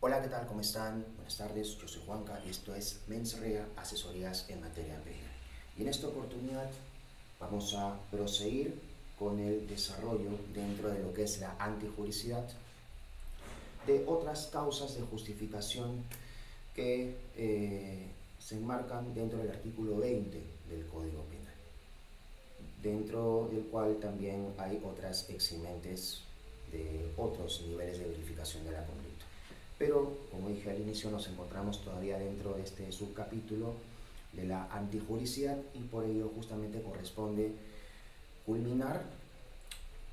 Hola, ¿qué tal? ¿Cómo están? Buenas tardes, yo soy Juanca y esto es Mensrea, asesorías en materia penal. Y en esta oportunidad vamos a proseguir con el desarrollo dentro de lo que es la antijuricidad de otras causas de justificación que se enmarcan dentro del artículo 20 del Código Penal, dentro del cual también hay otras eximentes de otros niveles de verificación de la conducta. Pero, como dije al inicio, nos encontramos todavía dentro de este subcapítulo de la antijuricidad y por ello justamente corresponde culminar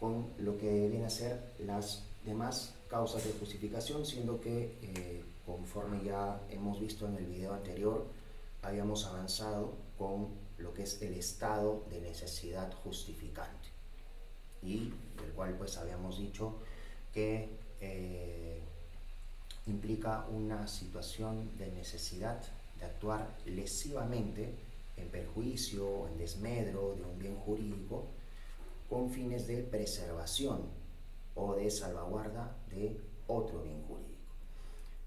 con lo que deben ser las demás causas de justificación, siendo que conforme ya hemos visto en el video anterior, habíamos avanzado con lo que es el estado de necesidad justificante, y del cual pues habíamos dicho que implica una situación de necesidad de actuar lesivamente en perjuicio o en desmedro de un bien jurídico con fines de preservación o de salvaguarda de otro bien jurídico,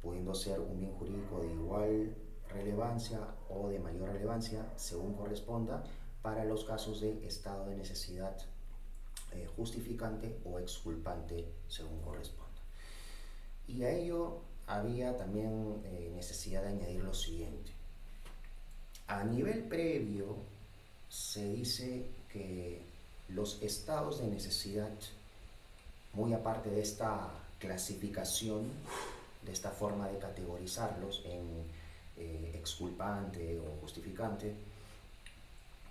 pudiendo ser un bien jurídico de igual relevancia o de mayor relevancia según corresponda para los casos de estado de necesidad justificante o exculpante según corresponda. Y a ello había también necesidad de añadir lo siguiente. A nivel previo se dice que los estados de necesidad, muy aparte de esta clasificación, de esta forma de categorizarlos en exculpante o justificante,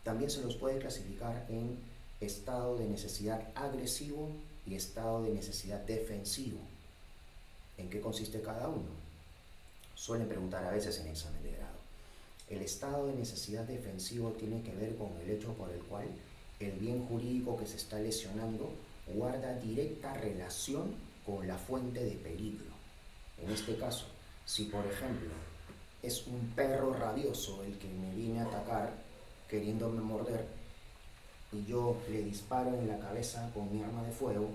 también se los puede clasificar en estado de necesidad agresivo y estado de necesidad defensivo. ¿En qué consiste cada uno? Suelen preguntar a veces en examen de grado. El estado de necesidad defensivo tiene que ver con el hecho por el cual el bien jurídico que se está lesionando guarda directa relación con la fuente de peligro. En este caso, si por ejemplo es un perro rabioso el que me viene a atacar queriéndome morder y yo le disparo en la cabeza con mi arma de fuego,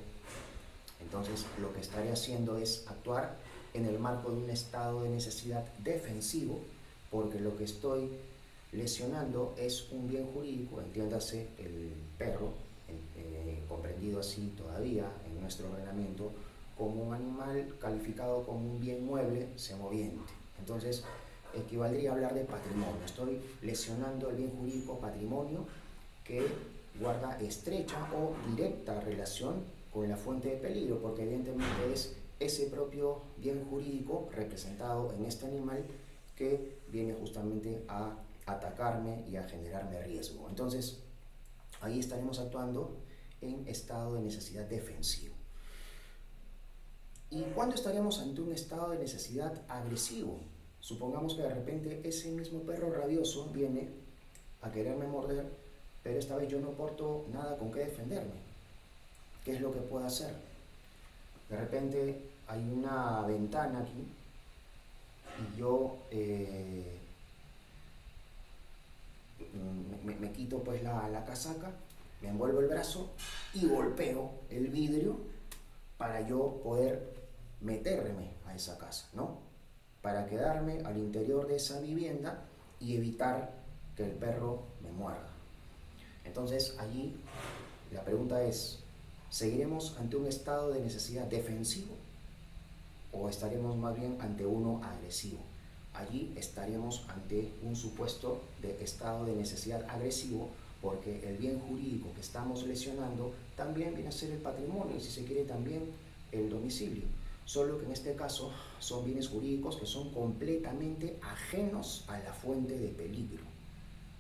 entonces lo que estaré haciendo es actuar en el marco de un estado de necesidad defensivo, porque lo que estoy lesionando es un bien jurídico, entiéndase el perro, comprendido así todavía en nuestro ordenamiento como un animal calificado como un bien mueble semoviente. Entonces equivaldría a hablar de patrimonio. Estoy lesionando el bien jurídico patrimonio que guarda estrecha o directa relación con la fuente de peligro, porque evidentemente es ese propio bien jurídico representado en este animal que viene justamente a atacarme y a generarme riesgo. Entonces, ahí estaremos actuando en estado de necesidad defensivo. ¿Y cuándo estaremos ante un estado de necesidad agresivo? Supongamos que de repente ese mismo perro rabioso viene a quererme morder, pero esta vez yo no porto nada con qué defenderme. ¿Qué es lo que puedo hacer? De repente hay una ventana aquí y yo me quito pues la casaca, me envuelvo el brazo y golpeo el vidrio para yo poder meterme a esa casa, ¿no? Para quedarme al interior de esa vivienda y evitar que el perro me muerda. Entonces allí la pregunta es, ¿seguiremos ante un estado de necesidad defensivo o estaremos más bien ante uno agresivo? Allí estaremos ante un supuesto de estado de necesidad agresivo, porque el bien jurídico que estamos lesionando también viene a ser el patrimonio y, si se quiere, también el domicilio, solo que en este caso son bienes jurídicos que son completamente ajenos a la fuente de peligro,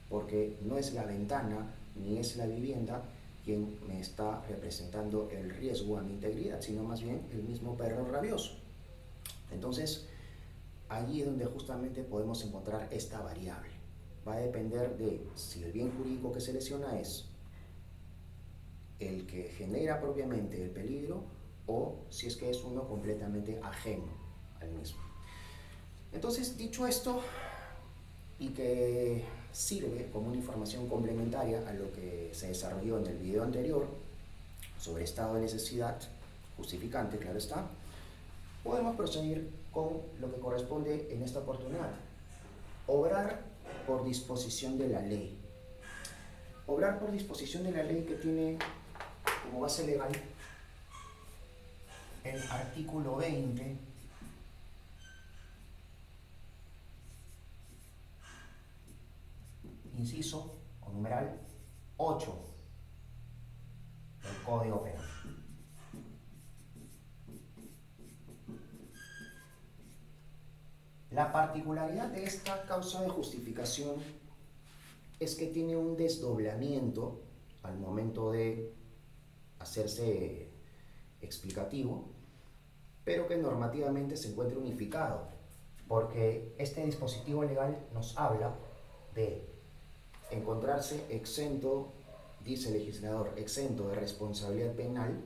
porque no es la ventana ni es la vivienda quien me está representando el riesgo a mi integridad, sino más bien el mismo perro rabioso. Entonces, allí es donde justamente podemos encontrar esta variable. Va a depender de si el bien jurídico que se lesiona es el que genera propiamente el peligro o si es que es uno completamente ajeno al mismo. Entonces, dicho esto, y que sirve como una información complementaria a lo que se desarrolló en el video anterior sobre estado de necesidad justificante, claro está, podemos proseguir con lo que corresponde en esta oportunidad. Obrar por disposición de la ley. Obrar por disposición de la ley, que tiene como base legal el artículo 20, inciso o numeral 8 del Código Penal. La particularidad de esta causa de justificación es que tiene un desdoblamiento al momento de hacerse explicativo, pero que normativamente se encuentra unificado, porque este dispositivo legal nos habla de encontrarse exento, dice el legislador, exento de responsabilidad penal,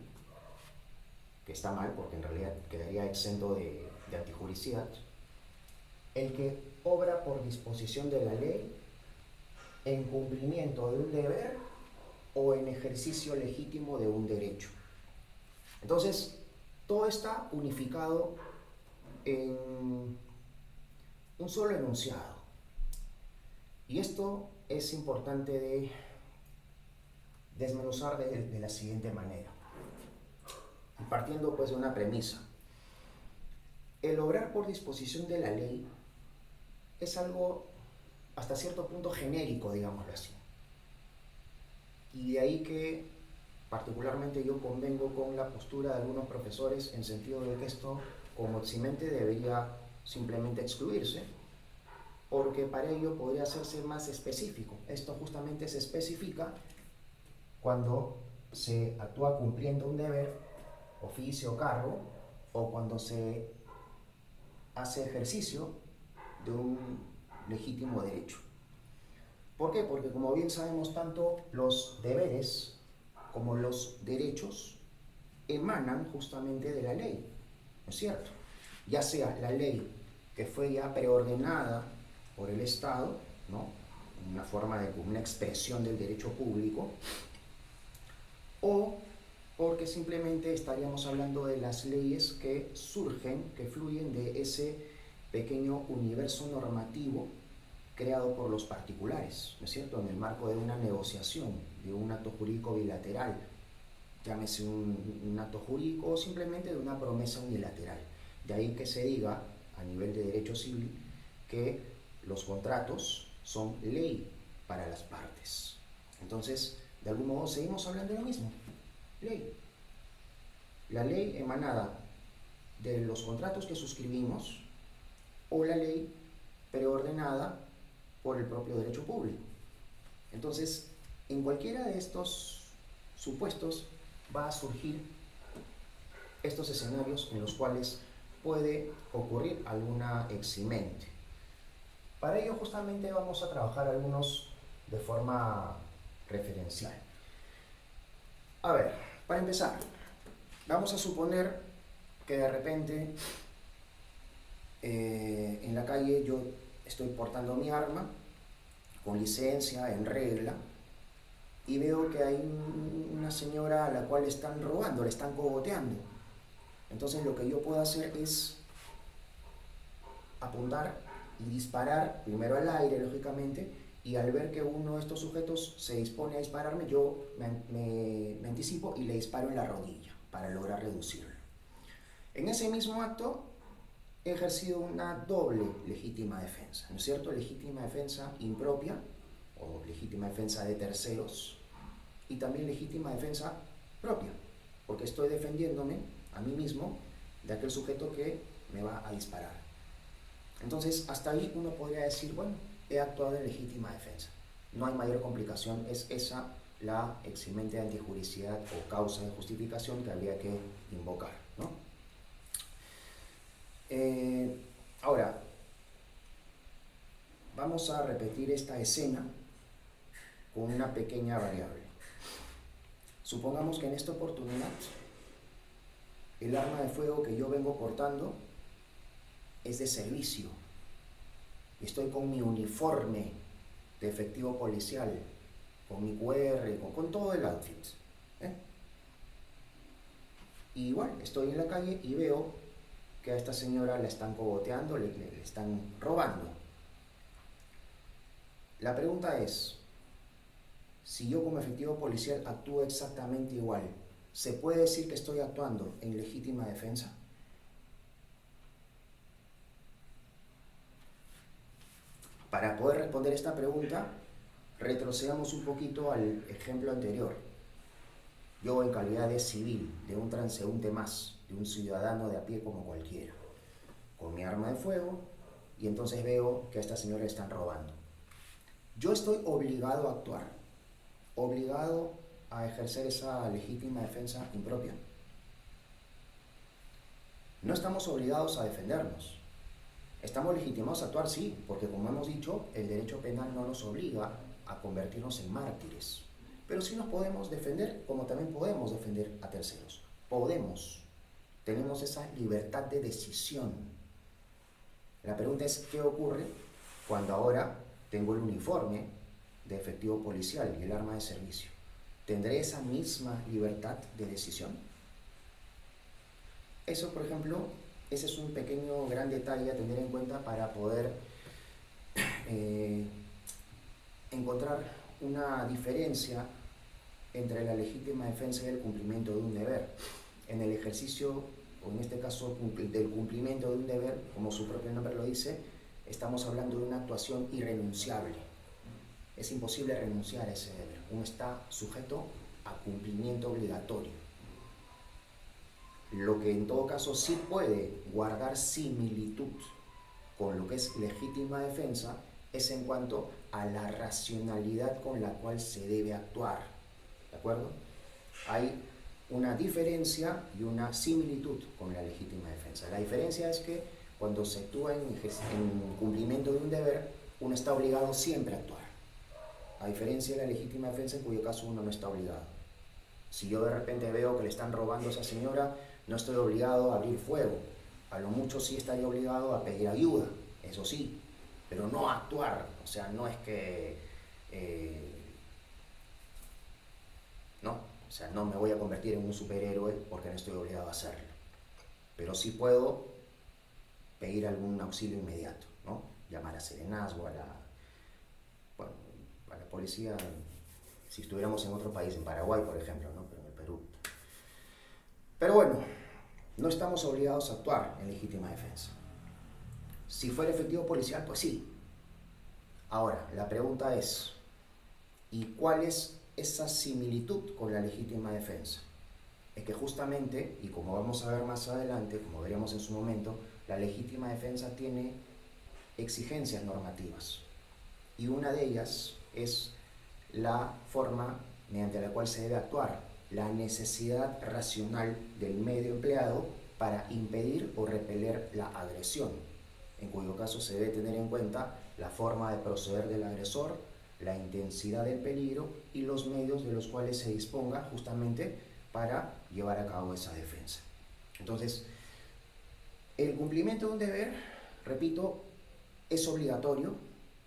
que está mal porque en realidad quedaría exento de antijuricidad, el que obra por disposición de la ley en cumplimiento de un deber o en ejercicio legítimo de un derecho. Entonces, todo está unificado en un solo enunciado. Y esto es importante de desmenuzar de la siguiente manera, partiendo pues de una premisa. El obrar por disposición de la ley es algo hasta cierto punto genérico, digámoslo así. Y de ahí que particularmente yo convengo con la postura de algunos profesores en sentido de que esto como eximente debería simplemente excluirse, porque para ello podría hacerse más específico. Esto justamente se especifica cuando se actúa cumpliendo un deber, oficio o cargo, o cuando se hace ejercicio de un legítimo derecho. ¿Por qué? Porque como bien sabemos, tanto los deberes como los derechos emanan justamente de la ley, ¿no es cierto? Ya sea la ley que fue ya preordenada por el Estado, ¿no? Una forma de una expresión del derecho público, o porque simplemente estaríamos hablando de las leyes que surgen, que fluyen de ese pequeño universo normativo creado por los particulares, ¿no es cierto?, en el marco de una negociación, de un acto jurídico bilateral, llámese un acto jurídico o simplemente de una promesa unilateral. De ahí que se diga, a nivel de derecho civil, que los contratos son ley para las partes. Entonces, de algún modo seguimos hablando de lo mismo, ley. La ley emanada de los contratos que suscribimos o la ley preordenada por el propio derecho público. Entonces, en cualquiera de estos supuestos va a surgir estos escenarios en los cuales puede ocurrir alguna eximente. Para ello justamente vamos a trabajar algunos de forma referencial. A ver, para empezar, vamos a suponer que de repente en la calle yo estoy portando mi arma con licencia, en regla, y veo que hay una señora a la cual le están robando, le están cogoteando. Entonces lo que yo puedo hacer es apuntar y disparar, primero al aire, lógicamente, y al ver que uno de estos sujetos se dispone a dispararme, yo me anticipo y le disparo en la rodilla para lograr reducirlo. En ese mismo acto he ejercido una doble legítima defensa, ¿no es cierto? Legítima defensa impropia o legítima defensa de terceros y también legítima defensa propia, porque estoy defendiéndome a mí mismo de aquel sujeto que me va a disparar. Entonces, hasta ahí uno podría decir, bueno, he actuado en legítima defensa. No hay mayor complicación, es esa la eximente de antijuricidad o causa de justificación que habría que invocar, ¿no? Ahora, vamos a repetir esta escena con una pequeña variable. Supongamos que en esta oportunidad el arma de fuego que yo vengo portando es de servicio. Estoy con mi uniforme de efectivo policial, con mi QR, con todo el outfit. Y igual, estoy en la calle y veo que a esta señora la están cogoteando, le están robando. La pregunta es, si yo como efectivo policial actúo exactamente igual, ¿se puede decir que estoy actuando en legítima defensa? Para poder responder esta pregunta, retrocedamos un poquito al ejemplo anterior. Yo en calidad de civil, de un transeúnte más, de un ciudadano de a pie como cualquiera, con mi arma de fuego, y entonces veo que a esta señora le están robando. Yo estoy obligado a actuar, obligado a ejercer esa legítima defensa impropia. No estamos obligados a defendernos. Estamos legitimados a actuar, sí, porque como hemos dicho, el derecho penal no nos obliga a convertirnos en mártires. Pero sí nos podemos defender, como también podemos defender a terceros. Podemos. Tenemos esa libertad de decisión. La pregunta es, ¿qué ocurre cuando ahora tengo el uniforme de efectivo policial y el arma de servicio? ¿Tendré esa misma libertad de decisión? Eso, por ejemplo, ese es un pequeño gran detalle a tener en cuenta para poder encontrar una diferencia entre la legítima defensa y el cumplimiento de un deber. En el ejercicio, o en este caso del cumplimiento de un deber, como su propio nombre lo dice, estamos hablando de una actuación irrenunciable. Es imposible renunciar a ese deber. Uno está sujeto a cumplimiento obligatorio. Lo que en todo caso sí puede guardar similitud con lo que es legítima defensa es en cuanto a la racionalidad con la cual se debe actuar. ¿De acuerdo? Hay una diferencia y una similitud con la legítima defensa. La diferencia es que cuando se actúa en cumplimiento de un deber, uno está obligado siempre a actuar. A diferencia de la legítima defensa, en cuyo caso uno no está obligado. Si yo de repente veo que le están robando a esa señora, no estoy obligado a abrir fuego. A lo mucho sí estaría obligado a pedir ayuda, eso sí, pero no a actuar. O sea, no es que... no me voy a convertir en un superhéroe porque no estoy obligado a hacerlo. Pero sí puedo pedir algún auxilio inmediato, ¿no? Llamar a Serenazgo, a la policía, si estuviéramos en otro país, en Paraguay, por ejemplo, ¿no? Pero en el Perú. Pero bueno, no estamos obligados a actuar en legítima defensa. Si fuera efectivo policial, pues sí. Ahora, la pregunta es, ¿y cuál es esa similitud con la legítima defensa? Es que justamente, y como vamos a ver más adelante, como veremos en su momento, la legítima defensa tiene exigencias normativas. Y una de ellas es la forma mediante la cual se debe actuar, la necesidad racional del medio empleado para impedir o repeler la agresión, en cuyo caso se debe tener en cuenta la forma de proceder del agresor, la intensidad del peligro y los medios de los cuales se disponga justamente para llevar a cabo esa defensa. Entonces, el cumplimiento de un deber, repito, es obligatorio,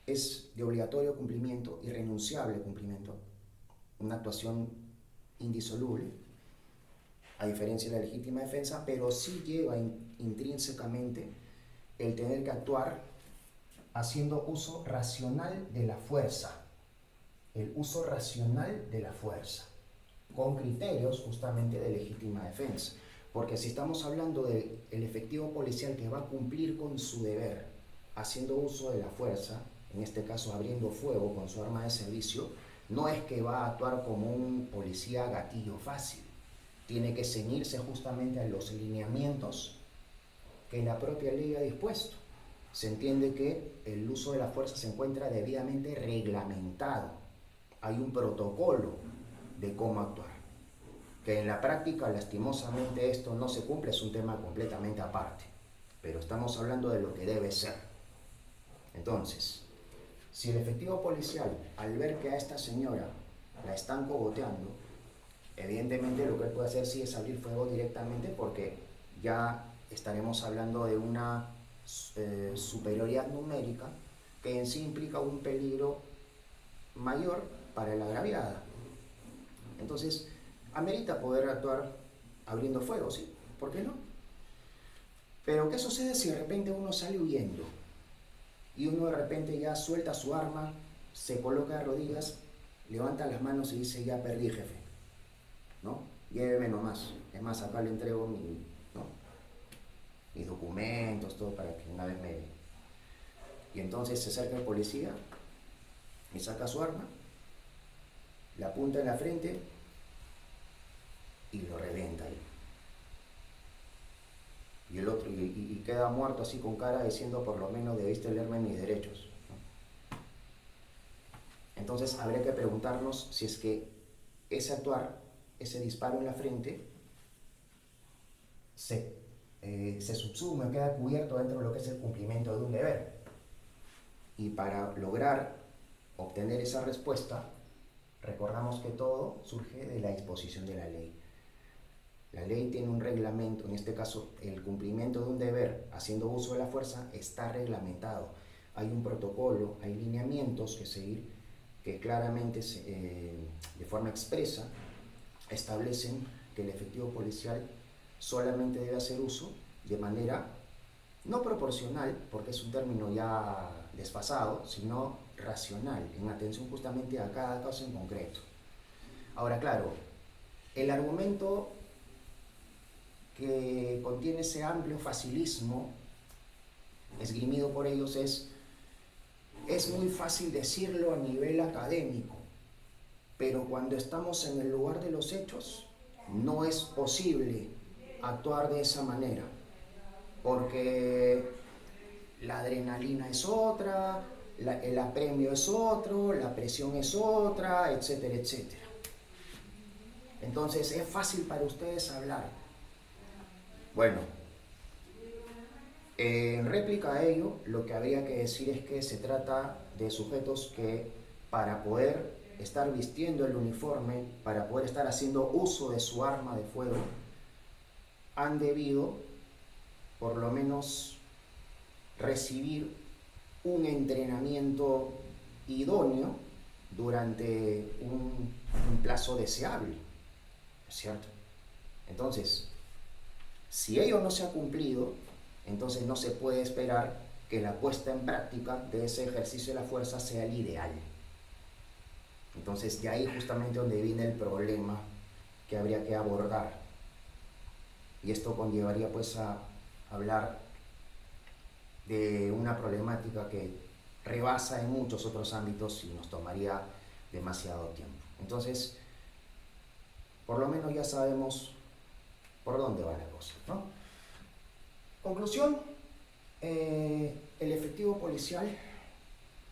es de obligatorio cumplimiento, irrenunciable cumplimiento, una actuación indisoluble, a diferencia de la legítima defensa, pero sí lleva intrínsecamente el tener que actuar haciendo uso racional de la fuerza, el uso racional de la fuerza, con criterios justamente de legítima defensa. Porque si estamos hablando del efectivo policial que va a cumplir con su deber, haciendo uso de la fuerza, en este caso abriendo fuego con su arma de servicio, no es que va a actuar como un policía gatillo fácil. Tiene que ceñirse justamente a los lineamientos que la propia ley ha dispuesto. Se entiende que el uso de la fuerza se encuentra debidamente reglamentado. Hay un protocolo de cómo actuar. Que en la práctica, lastimosamente, esto no se cumple, es un tema completamente aparte. Pero estamos hablando de lo que debe ser. Entonces, si el efectivo policial, al ver que a esta señora la están cogoteando, evidentemente lo que él puede hacer sí es abrir fuego directamente, porque ya estaremos hablando de una superioridad numérica que en sí implica un peligro mayor para la agraviada. Entonces, amerita poder actuar abriendo fuego, ¿sí? ¿Por qué no? Pero ¿qué sucede si de repente uno sale huyendo y uno de repente ya suelta su arma, se coloca de rodillas, levanta las manos y dice: ya perdí, jefe, ¿no? Lléveme nomás. Es más, acá le entrego ¿no? mis documentos, todo, para que una vez me... Y entonces se acerca el policía y saca su arma, la apunta en la frente y lo revienta ahí. Y el otro y queda muerto así con cara diciendo: por lo menos debiste leerme mis derechos, ¿no? Entonces habría que preguntarnos si es que ese actuar, ese disparo en la frente, se subsume, queda cubierto dentro de lo que es el cumplimiento de un deber. Y para lograr obtener esa respuesta, recordamos que todo surge de la disposición de la ley. La ley tiene un reglamento, en este caso el cumplimiento de un deber haciendo uso de la fuerza está reglamentado. Hay un protocolo, hay lineamientos que seguir que claramente de forma expresa establecen que el efectivo policial solamente debe hacer uso de manera no proporcional, porque es un término ya desfasado, sino racional, en atención justamente a cada caso en concreto. Ahora, claro, el argumento que contiene ese amplio facilismo esgrimido por ellos es muy fácil decirlo a nivel académico, pero cuando estamos en el lugar de los hechos no es posible actuar de esa manera, porque la adrenalina es otra, el apremio es otro, la presión es otra, etcétera, etcétera. Entonces es fácil para ustedes hablar. Bueno, en réplica a ello, lo que habría que decir es que se trata de sujetos que, para poder estar vistiendo el uniforme, para poder estar haciendo uso de su arma de fuego, han debido, por lo menos, recibir un entrenamiento idóneo durante un plazo deseable, ¿cierto? Entonces, si ello no se ha cumplido, entonces no se puede esperar que la puesta en práctica de ese ejercicio de la fuerza sea el ideal. Entonces, de ahí justamente donde viene el problema que habría que abordar. Y esto conllevaría pues a hablar de una problemática que rebasa en muchos otros ámbitos y nos tomaría demasiado tiempo. Entonces, por lo menos ya sabemos por dónde va la cosa, ¿no? Conclusión, el efectivo policial,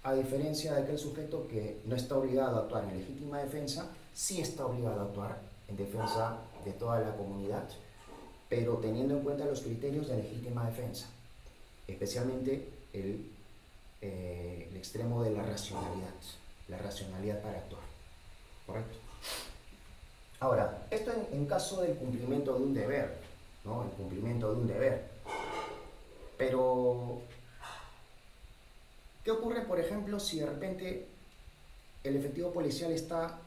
a diferencia de aquel sujeto que no está obligado a actuar en legítima defensa, sí está obligado a actuar en defensa de toda la comunidad, pero teniendo en cuenta los criterios de legítima defensa, especialmente el extremo de la racionalidad para actuar, ¿correcto? Ahora, esto en caso del cumplimiento de un deber, ¿no? El cumplimiento de un deber. Pero, ¿qué ocurre, por ejemplo, si de repente el efectivo policial está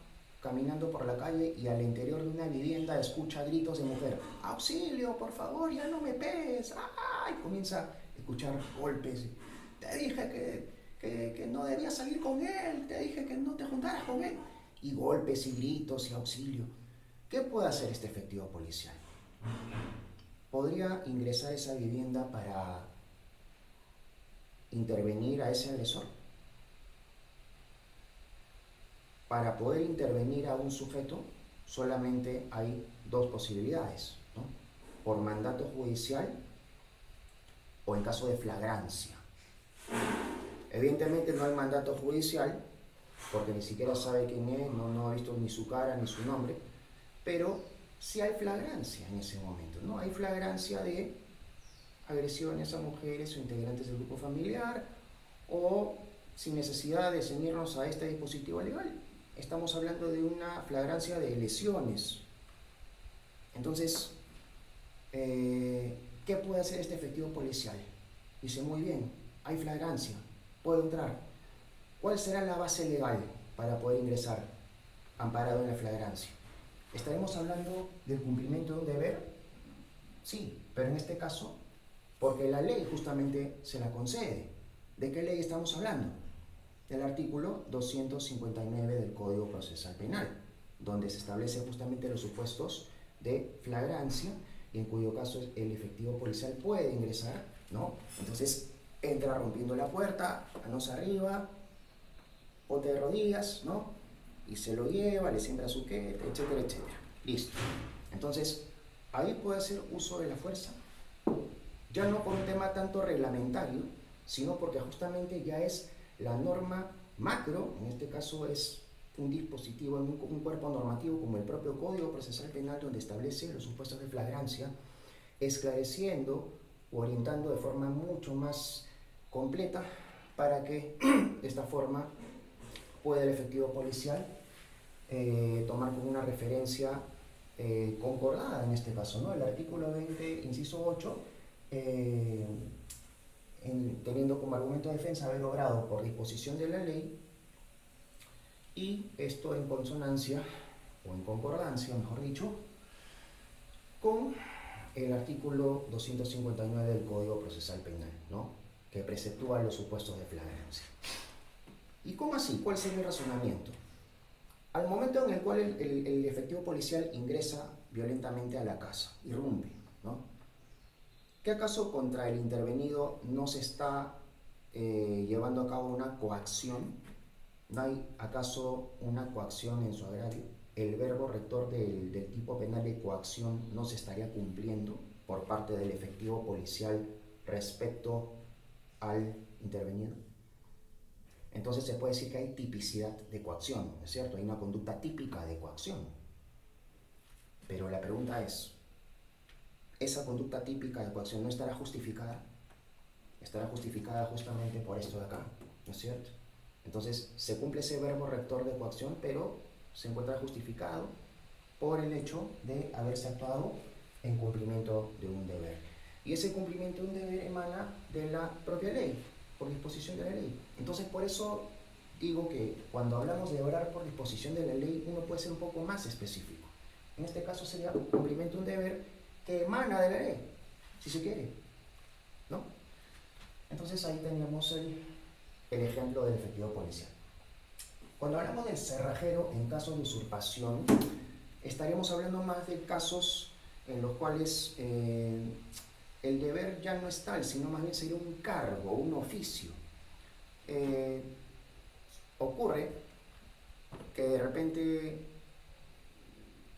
caminando por la calle y al interior de una vivienda escucha gritos de mujer? ¡Auxilio, por favor, ya no me pegues! ¡Ay! Comienza a escuchar golpes. Te dije que no debías salir con él, te dije que no te juntaras con él. Y golpes y gritos y auxilio. ¿Qué puede hacer este efectivo policial? ¿Podría ingresar a esa vivienda para intervenir a ese agresor? Para poder intervenir a un sujeto solamente hay dos posibilidades, ¿no? Por mandato judicial o en caso de flagrancia. Evidentemente no hay mandato judicial porque ni siquiera sabe quién es, no ha visto ni su cara ni su nombre, pero sí hay flagrancia en ese momento, ¿no? Hay flagrancia de agresiones a mujeres o integrantes del grupo familiar, o sin necesidad de ceñirnos a este dispositivo legal, estamos hablando de una flagrancia de lesiones. Entonces, ¿qué puede hacer este efectivo policial? Dice: muy bien, hay flagrancia, puedo entrar. ¿Cuál será la base legal para poder ingresar amparado en la flagrancia? ¿Estaremos hablando del cumplimiento de un deber? Sí, pero en este caso porque la ley justamente se la concede. ¿De qué ley estamos hablando? Del artículo 259 del Código Procesal Penal, donde se establece justamente los supuestos de flagrancia y en cuyo caso el efectivo policial puede ingresar, ¿no? Entonces entra rompiendo la puerta, manos arriba, bote de rodillas, ¿no? Y se lo lleva, le siembra su quete, etcétera, etcétera. Listo. Entonces, ahí puede hacer uso de la fuerza, ya no por un tema tanto reglamentario, sino porque justamente ya es la norma macro, en este caso es un dispositivo, un cuerpo normativo como el propio Código Procesal Penal, donde establece los supuestos de flagrancia, esclareciendo o orientando de forma mucho más completa para que de esta forma pueda el efectivo policial tomar como una referencia concordada en este caso, ¿no? El artículo 20, inciso 8, teniendo como argumento de defensa haber obrado por disposición de la ley, y esto en consonancia o en concordancia, mejor dicho, con el artículo 259 del Código Procesal Penal, ¿no? Que preceptúa los supuestos de flagrancia. ¿Y cómo así? ¿Cuál sería el razonamiento? Al momento en el cual el efectivo policial ingresa violentamente a la casa, irrumpe, ¿no? ¿Qué acaso contra el intervenido no se está llevando a cabo una coacción? ¿No hay acaso una coacción en su agrario? ¿El verbo rector del tipo penal de coacción no se estaría cumpliendo por parte del efectivo policial respecto al intervenido? Entonces se puede decir que hay tipicidad de coacción, ¿no es cierto? Hay una conducta típica de coacción. Pero la pregunta es, ¿esa conducta típica de coacción no estará justificada? Estará justificada justamente por esto de acá, ¿no es cierto? Entonces se cumple ese verbo rector de coacción, pero se encuentra justificado por el hecho de haberse actuado en cumplimiento de un deber. Y ese cumplimiento de un deber emana de la propia ley, por disposición de la ley. Entonces por eso digo que cuando hablamos de obrar por disposición de la ley, uno puede ser un poco más específico. En este caso sería un cumplimiento de un deber que emana de la ley, si se quiere, ¿no? Entonces ahí teníamos el ejemplo del efectivo policial. Cuando hablamos del cerrajero en caso de usurpación, estaríamos hablando más de casos en los cuales el deber ya no es tal, sino más bien sería un cargo, un oficio. Ocurre que de repente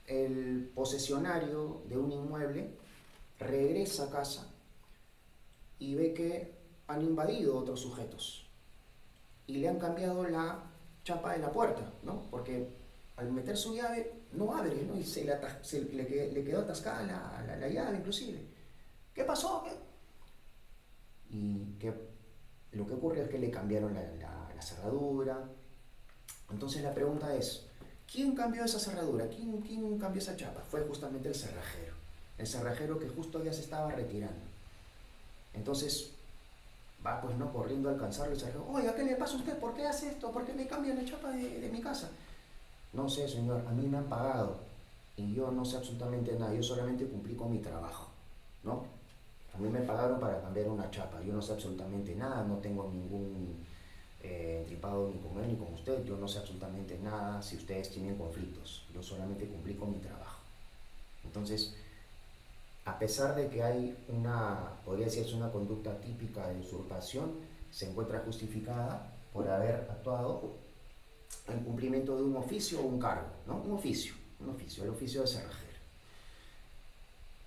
el posesionario de un inmueble regresa a casa y ve que han invadido otros sujetos y le han cambiado la chapa de la puerta, ¿no? Porque al meter su llave no abre, ¿no? Y le quedó atascada la llave inclusive. ¿Qué pasó? Y que lo que ocurre es que le cambiaron la cerradura. Entonces la pregunta es, ¿quién cambió esa cerradura? ¿Quién cambió esa chapa? Fue justamente el cerrajero. El cerrajero que justo ya se estaba retirando. Entonces va pues no corriendo a alcanzarlo y se dice, oiga, ¿qué le pasa a usted? ¿Por qué hace esto? ¿Por qué me cambia la chapa de mi casa? No sé, señor, a mí me han pagado y yo no sé absolutamente nada, yo solamente cumplí con mi trabajo, ¿no? A mí me pagaron para cambiar una chapa, yo no sé absolutamente nada, no tengo ningún tripado ni con él ni con usted, yo no sé absolutamente nada si ustedes tienen conflictos, yo solamente cumplí con mi trabajo. Entonces, a pesar de que hay podría decirse una conducta típica de usurpación, se encuentra justificada por haber actuado en cumplimiento de un oficio o un cargo, ¿no? Un oficio, el oficio de cerrajero.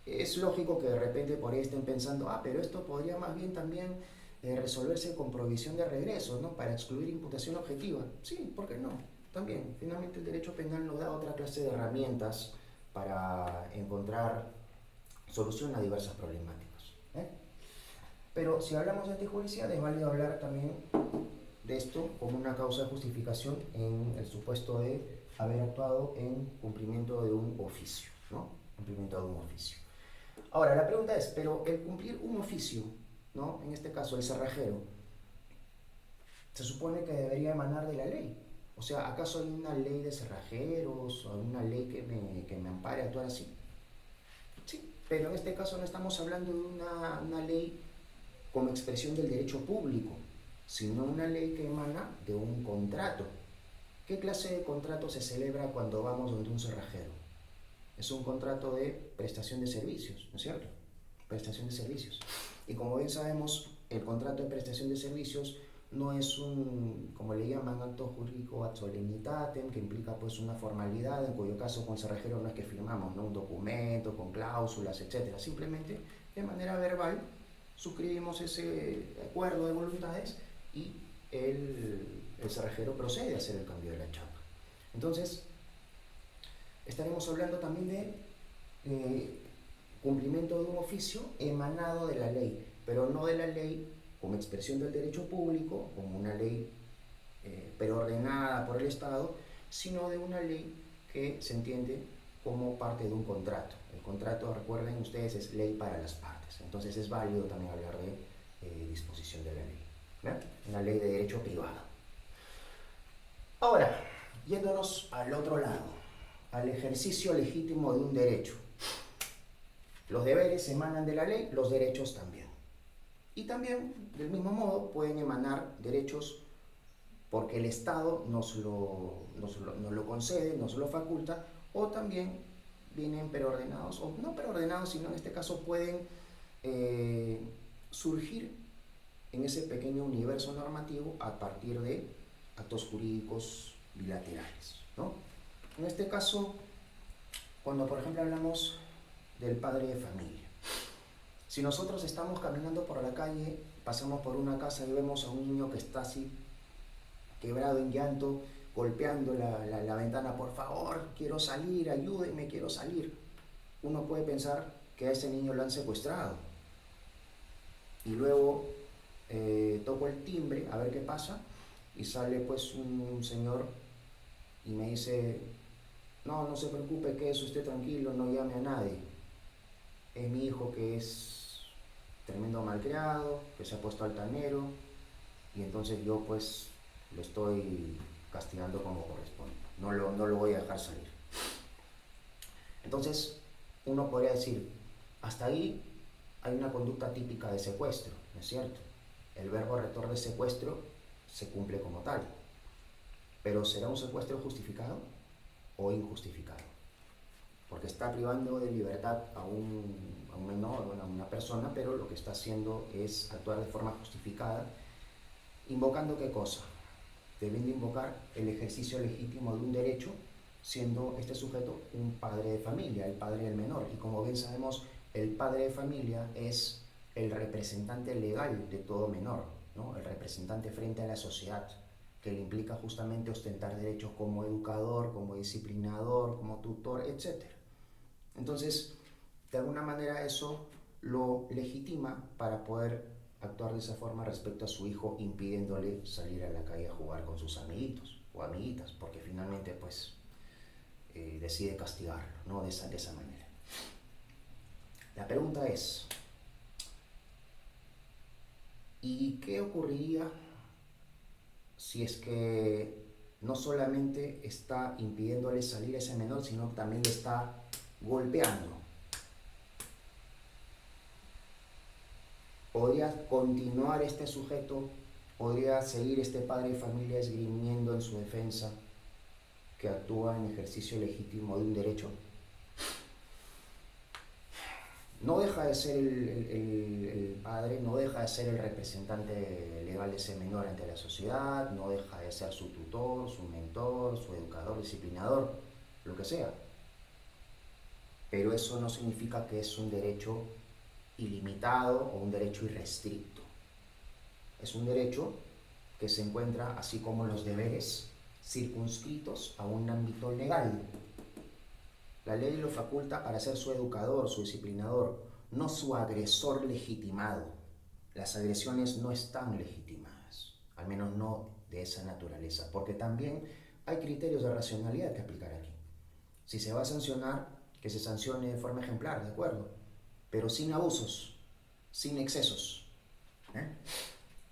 Es lógico que de repente por ahí estén pensando, pero esto podría más bien también resolverse con provisión de regreso, ¿no? Para excluir imputación objetiva. Sí, ¿por qué no? También, finalmente el derecho penal nos da otra clase de herramientas para encontrar solución a diversas problemáticas. Pero si hablamos de antijudicial, es válido hablar también de esto como una causa de justificación en el supuesto de haber actuado en cumplimiento de un oficio, ¿no? Cumplimiento de un oficio. Ahora, la pregunta es, pero el cumplir un oficio, ¿no? En este caso, el cerrajero, se supone que debería emanar de la ley. O sea, ¿acaso hay una ley de cerrajeros o una ley que me ampare a actuar así? Sí, Pero en este caso no estamos hablando de una ley como expresión del derecho público, sino una ley que emana de un contrato. ¿Qué clase de contrato se celebra cuando vamos donde un cerrajero? Es un contrato de prestación de servicios, ¿no es cierto? Prestación de servicios. Y como bien sabemos, el contrato de prestación de servicios no es un, como le llaman, acto jurídico ad solemnitatem, que implica pues una formalidad, en cuyo caso con cerrajero no es que firmamos, ¿no?, un documento con cláusulas, etcétera. Simplemente de manera verbal suscribimos ese acuerdo de voluntades y el cerrajero procede a hacer el cambio de la chapa. Entonces, estaremos hablando también de cumplimiento de un oficio emanado de la ley, pero no de la ley como expresión del derecho público, como una ley preordenada por el Estado, sino de una ley que se entiende como parte de un contrato. El contrato, recuerden ustedes, es ley para las partes, entonces es válido también hablar de disposición de la ley, ¿verdad? Una ley de derecho privado. Ahora, yéndonos al otro lado, al ejercicio legítimo de un derecho. Los deberes emanan de la ley, los derechos también. Y también, del mismo modo, pueden emanar derechos porque el Estado nos lo concede, nos lo faculta, o también vienen preordenados, o no preordenados, sino en este caso pueden surgir en ese pequeño universo normativo a partir de actos jurídicos bilaterales, ¿no? En este caso, cuando por ejemplo hablamos del padre de familia, si nosotros estamos caminando por la calle, pasamos por una casa y vemos a un niño que está así, quebrado en llanto, golpeando la ventana, por favor, quiero salir, ayúdenme, quiero salir. Uno puede pensar que a ese niño lo han secuestrado. Y luego toco el timbre a ver qué pasa y sale pues un señor y me dice, no, no se preocupe, quédese usted tranquilo, no llame a nadie. Es mi hijo que es tremendo malcriado, que se ha puesto altanero, y entonces yo pues lo estoy castigando como corresponde. No lo voy a dejar salir. Entonces, uno podría decir, hasta ahí hay una conducta típica de secuestro, ¿no es cierto? El verbo rector de secuestro se cumple como tal. Pero ¿será un secuestro justificado o injustificado? Porque está privando de libertad a un menor, a una persona, pero lo que está haciendo es actuar de forma justificada, invocando ¿qué cosa? Deben de invocar el ejercicio legítimo de un derecho, siendo este sujeto un padre de familia, el padre del menor. Y como bien sabemos, el padre de familia es el representante legal de todo menor, ¿no? El representante frente a la sociedad, que le implica justamente ostentar derechos como educador, como disciplinador, como tutor, etc. Entonces, de alguna manera eso lo legitima para poder actuar de esa forma respecto a su hijo, impidiéndole salir a la calle a jugar con sus amiguitos o amiguitas, porque finalmente pues decide castigarlo, ¿no? de esa manera. La pregunta es, ¿y qué ocurriría si es que no solamente está impidiéndole salir a ese menor, sino que también le está golpeando? ¿Podría continuar este sujeto, podría seguir este padre de familia esgrimiendo en su defensa que actúa en ejercicio legítimo de un derecho? No deja de ser el padre, no deja de ser el representante legal de ese menor ante la sociedad, no deja de ser su tutor, su mentor, su educador, disciplinador, lo que sea. Pero eso no significa que es un derecho ilimitado o un derecho irrestricto. Es un derecho que se encuentra, así como los deberes, circunscritos a un ámbito legal. La ley lo faculta para ser su educador, su disciplinador, no su agresor legitimado. Las agresiones no están legitimadas, al menos no de esa naturaleza, porque también hay criterios de racionalidad que aplicar aquí. Si se va a sancionar, que se sancione de forma ejemplar, de acuerdo, pero sin abusos, sin excesos.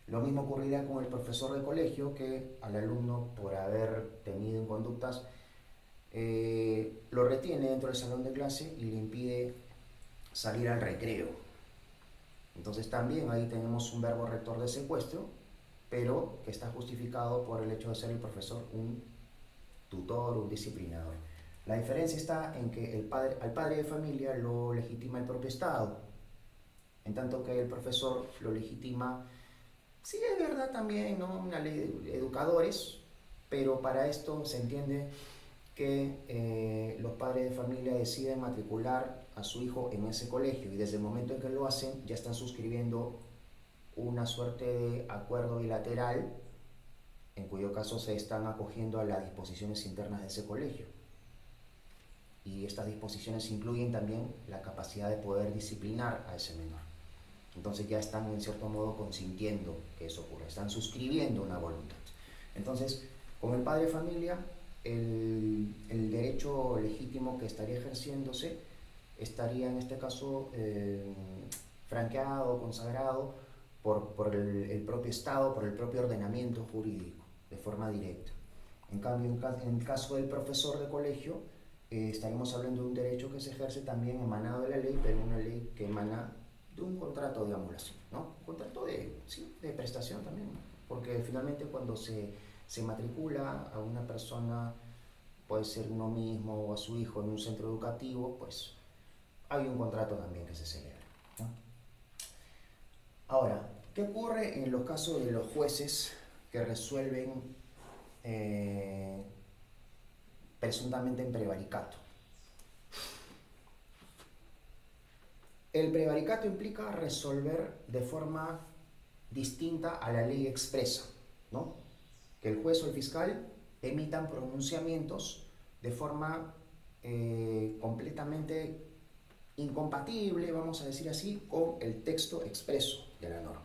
Lo mismo ocurrirá con el profesor de colegio que al alumno, por haber tenido conductas, lo retiene dentro del salón de clase y le impide salir al recreo. Entonces también ahí tenemos un verbo rector de secuestro, pero que está justificado por el hecho de ser el profesor un tutor, un disciplinador. La diferencia está en que al padre de familia lo legitima el propio Estado, en tanto que el profesor lo legitima, sí es verdad también, ¿no? Una ley de educadores, pero para esto se entiende que los padres de familia deciden matricular a su hijo en ese colegio y desde el momento en que lo hacen ya están suscribiendo una suerte de acuerdo bilateral en cuyo caso se están acogiendo a las disposiciones internas de ese colegio. Y estas disposiciones incluyen también la capacidad de poder disciplinar a ese menor. Entonces ya están en cierto modo consintiendo que eso ocurra, están suscribiendo una voluntad. Entonces, con el padre de familia, el derecho legítimo que estaría ejerciéndose estaría en este caso franqueado, consagrado por el propio Estado, por el propio ordenamiento jurídico, de forma directa. En cambio, en el caso del profesor de colegio, estaríamos hablando de un derecho que se ejerce también emanado de la ley, pero una ley que emana de un contrato, digamos así, ¿no? Un contrato de prestación también, ¿no? Porque finalmente cuando se matricula a una persona, puede ser uno mismo o a su hijo en un centro educativo, pues hay un contrato también que se celebra, ¿no? Ahora, ¿qué ocurre en los casos de los jueces que resuelven presuntamente en prevaricato? El prevaricato implica resolver de forma distinta a la ley expresa, ¿no? Que el juez o el fiscal emitan pronunciamientos de forma completamente incompatible, vamos a decir así, con el texto expreso de la norma.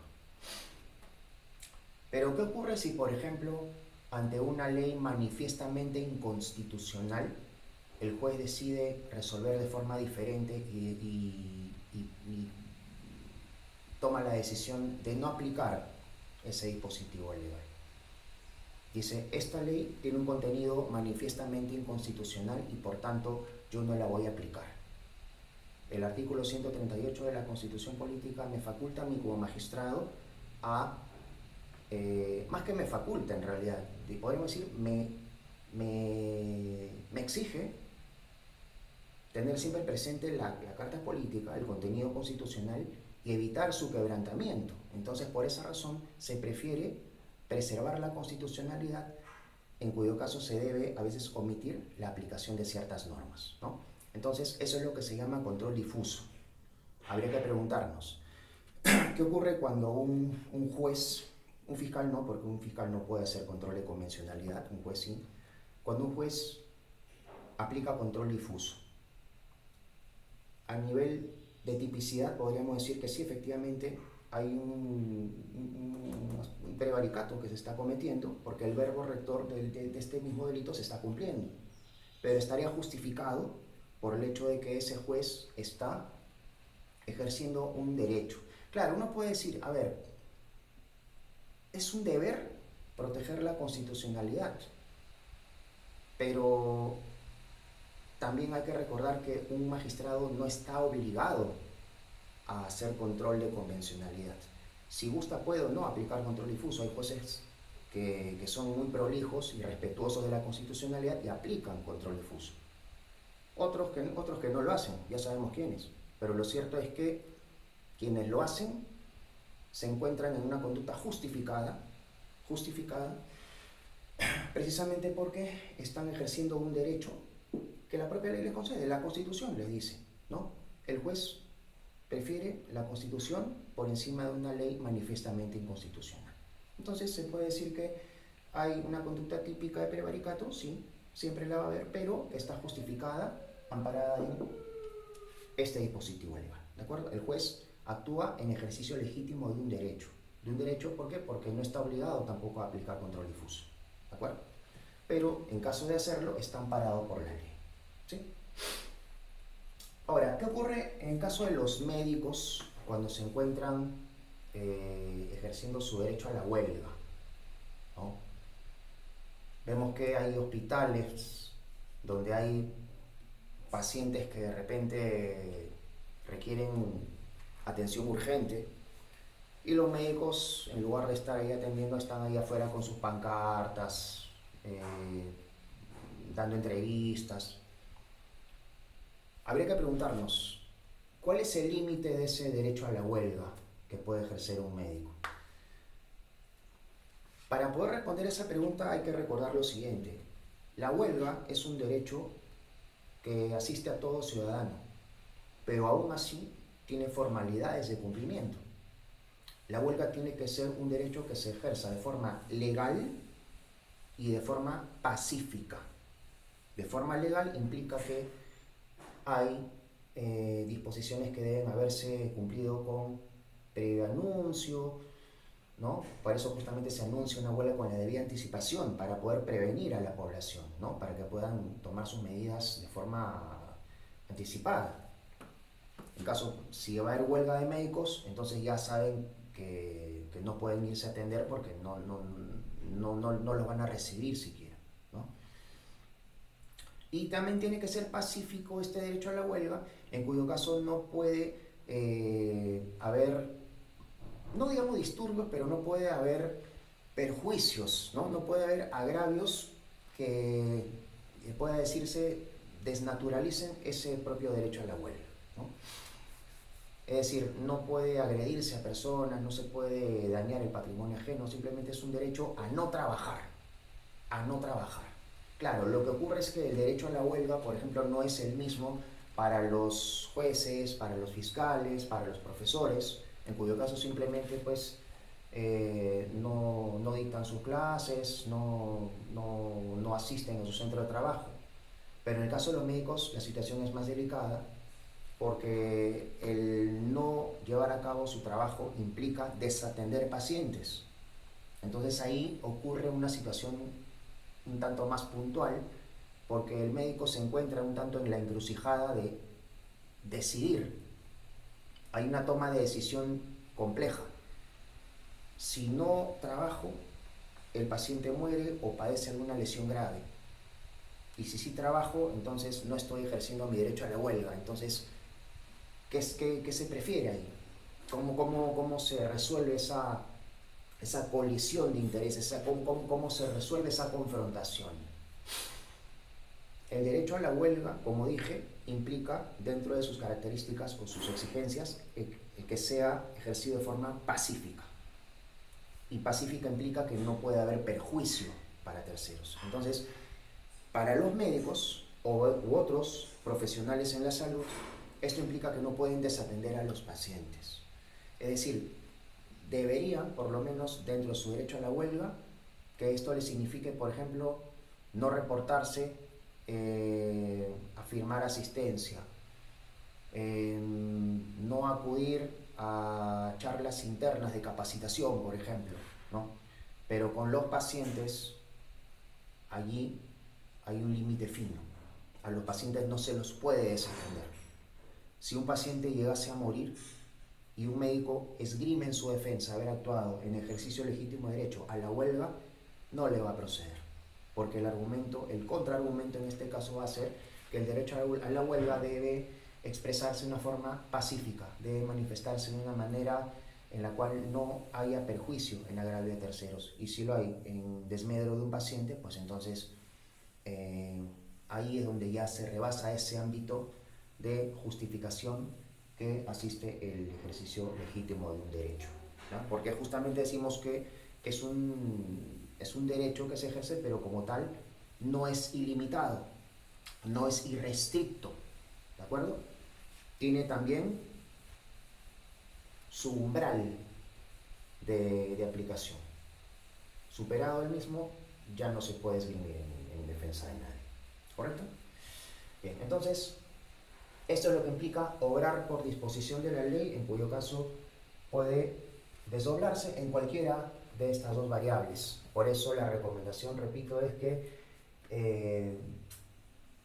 Pero ¿qué ocurre si, por ejemplo, ante una ley manifiestamente inconstitucional, el juez decide resolver de forma diferente y toma la decisión de no aplicar ese dispositivo legal? Dice, esta ley tiene un contenido manifiestamente inconstitucional y por tanto yo no la voy a aplicar. El artículo 138 de la Constitución Política me faculta a mí como magistrado a, más que me faculta en realidad, podemos decir, me exige tener siempre presente la carta política, el contenido constitucional y evitar su quebrantamiento. Entonces, por esa razón, se prefiere preservar la constitucionalidad, en cuyo caso se debe a veces omitir la aplicación de ciertas normas, ¿no? Entonces, eso es lo que se llama control difuso. Habría que preguntarnos, ¿qué ocurre cuando un juez, un fiscal no, porque un fiscal no puede hacer control de convencionalidad, un juez sí, cuando un juez aplica control difuso? A nivel de tipicidad podríamos decir que sí, efectivamente hay un prevaricato que se está cometiendo porque el verbo rector de este mismo delito se está cumpliendo, pero estaría justificado por el hecho de que ese juez está ejerciendo un derecho. Claro, uno puede decir, a ver, es un deber proteger la constitucionalidad, pero también hay que recordar que un magistrado no está obligado a hacer control de convencionalidad. Si gusta puede o no aplicar control difuso. Hay jueces que son muy prolijos y respetuosos de la constitucionalidad y aplican control difuso. Otros que no lo hacen, ya sabemos quiénes. Pero lo cierto es que quienes lo hacen se encuentran en una conducta justificada, precisamente porque están ejerciendo un derecho que la propia ley les concede, la Constitución les dice, ¿no? El juez prefiere la Constitución por encima de una ley manifiestamente inconstitucional. Entonces se puede decir que hay una conducta típica de prevaricato, sí, siempre la va a haber, pero está justificada, amparada en este dispositivo legal, ¿de acuerdo? El juez actúa en ejercicio legítimo de un derecho. ¿De un derecho por qué? Porque no está obligado tampoco a aplicar control difuso, ¿de acuerdo? Pero en caso de hacerlo, está amparado por la ley, ¿sí? Ahora, ¿qué ocurre en el caso de los médicos cuando se encuentran ejerciendo su derecho a la huelga, ¿no? Vemos que hay hospitales donde hay pacientes que de repente requieren atención urgente, y los médicos, en lugar de estar ahí atendiendo, están ahí afuera con sus pancartas, dando entrevistas. Habría que preguntarnos, ¿cuál es el límite de ese derecho a la huelga que puede ejercer un médico? Para poder responder esa pregunta hay que recordar lo siguiente. La huelga es un derecho que asiste a todo ciudadano, pero aún así tiene formalidades de cumplimiento. La huelga tiene que ser un derecho que se ejerza de forma legal y de forma pacífica. De forma legal implica que hay disposiciones que deben haberse cumplido con previo anuncio, ¿no? Por eso justamente se anuncia una huelga con la debida anticipación para poder prevenir a la población, ¿no? Para que puedan tomar sus medidas de forma anticipada. En caso, si va a haber huelga de médicos, entonces ya saben que no pueden irse a atender porque no los van a recibir siquiera, ¿no? Y también tiene que ser pacífico este derecho a la huelga, en cuyo caso no puede haber, no digamos disturbios, pero no puede haber perjuicios, ¿no? No puede haber agravios que pueda decirse desnaturalicen ese propio derecho a la huelga, ¿no? Es decir, no puede agredirse a personas, no se puede dañar el patrimonio ajeno, simplemente es un derecho a no trabajar, a no trabajar. Claro, lo que ocurre es que el derecho a la huelga, por ejemplo, no es el mismo para los jueces, para los fiscales, para los profesores, en cuyo caso simplemente pues no dictan sus clases, no asisten a su centro de trabajo. Pero en el caso de los médicos la situación es más delicada, porque el no llevar a cabo su trabajo implica desatender pacientes. Entonces ahí ocurre una situación un tanto más puntual, porque el médico se encuentra un tanto en la encrucijada de decidir. Hay una toma de decisión compleja. Si no trabajo, el paciente muere o padece alguna lesión grave. Y si sí trabajo, entonces no estoy ejerciendo mi derecho a la huelga. Entonces, ¿qué se prefiere ahí? ¿Cómo se resuelve esa colisión de intereses? ¿Cómo se resuelve esa confrontación? El derecho a la huelga, como dije, implica dentro de sus características o sus exigencias que sea ejercido de forma pacífica. Y pacífica implica que no puede haber perjuicio para terceros. Entonces, para los médicos u otros profesionales en la salud, esto implica que no pueden desatender a los pacientes. Es decir, deberían, por lo menos dentro de su derecho a la huelga, que esto les signifique, por ejemplo, no reportarse a firmar asistencia, no acudir a charlas internas de capacitación, por ejemplo, ¿no? Pero con los pacientes, allí hay un límite fino. A los pacientes no se los puede desatender. Si un paciente llegase a morir y un médico esgrime en su defensa haber actuado en ejercicio legítimo de derecho a la huelga, no le va a proceder, porque el contraargumento en este caso va a ser que el derecho a la huelga debe expresarse de una forma pacífica, debe manifestarse de una manera en la cual no haya perjuicio en agravio de terceros, y si lo hay en desmedro de un paciente, pues entonces ahí es donde ya se rebasa ese ámbito de justificación que asiste el ejercicio legítimo de un derecho, ¿no? Porque justamente decimos que es un derecho que se ejerce, pero como tal no es ilimitado, no es irrestricto, ¿de acuerdo? Tiene también su umbral de aplicación. Superado el mismo, ya no se puede esgrimir en defensa de nadie, ¿correcto? Bien, entonces, esto es lo que implica obrar por disposición de la ley, en cuyo caso puede desdoblarse en cualquiera de estas dos variables. Por eso la recomendación, repito, es que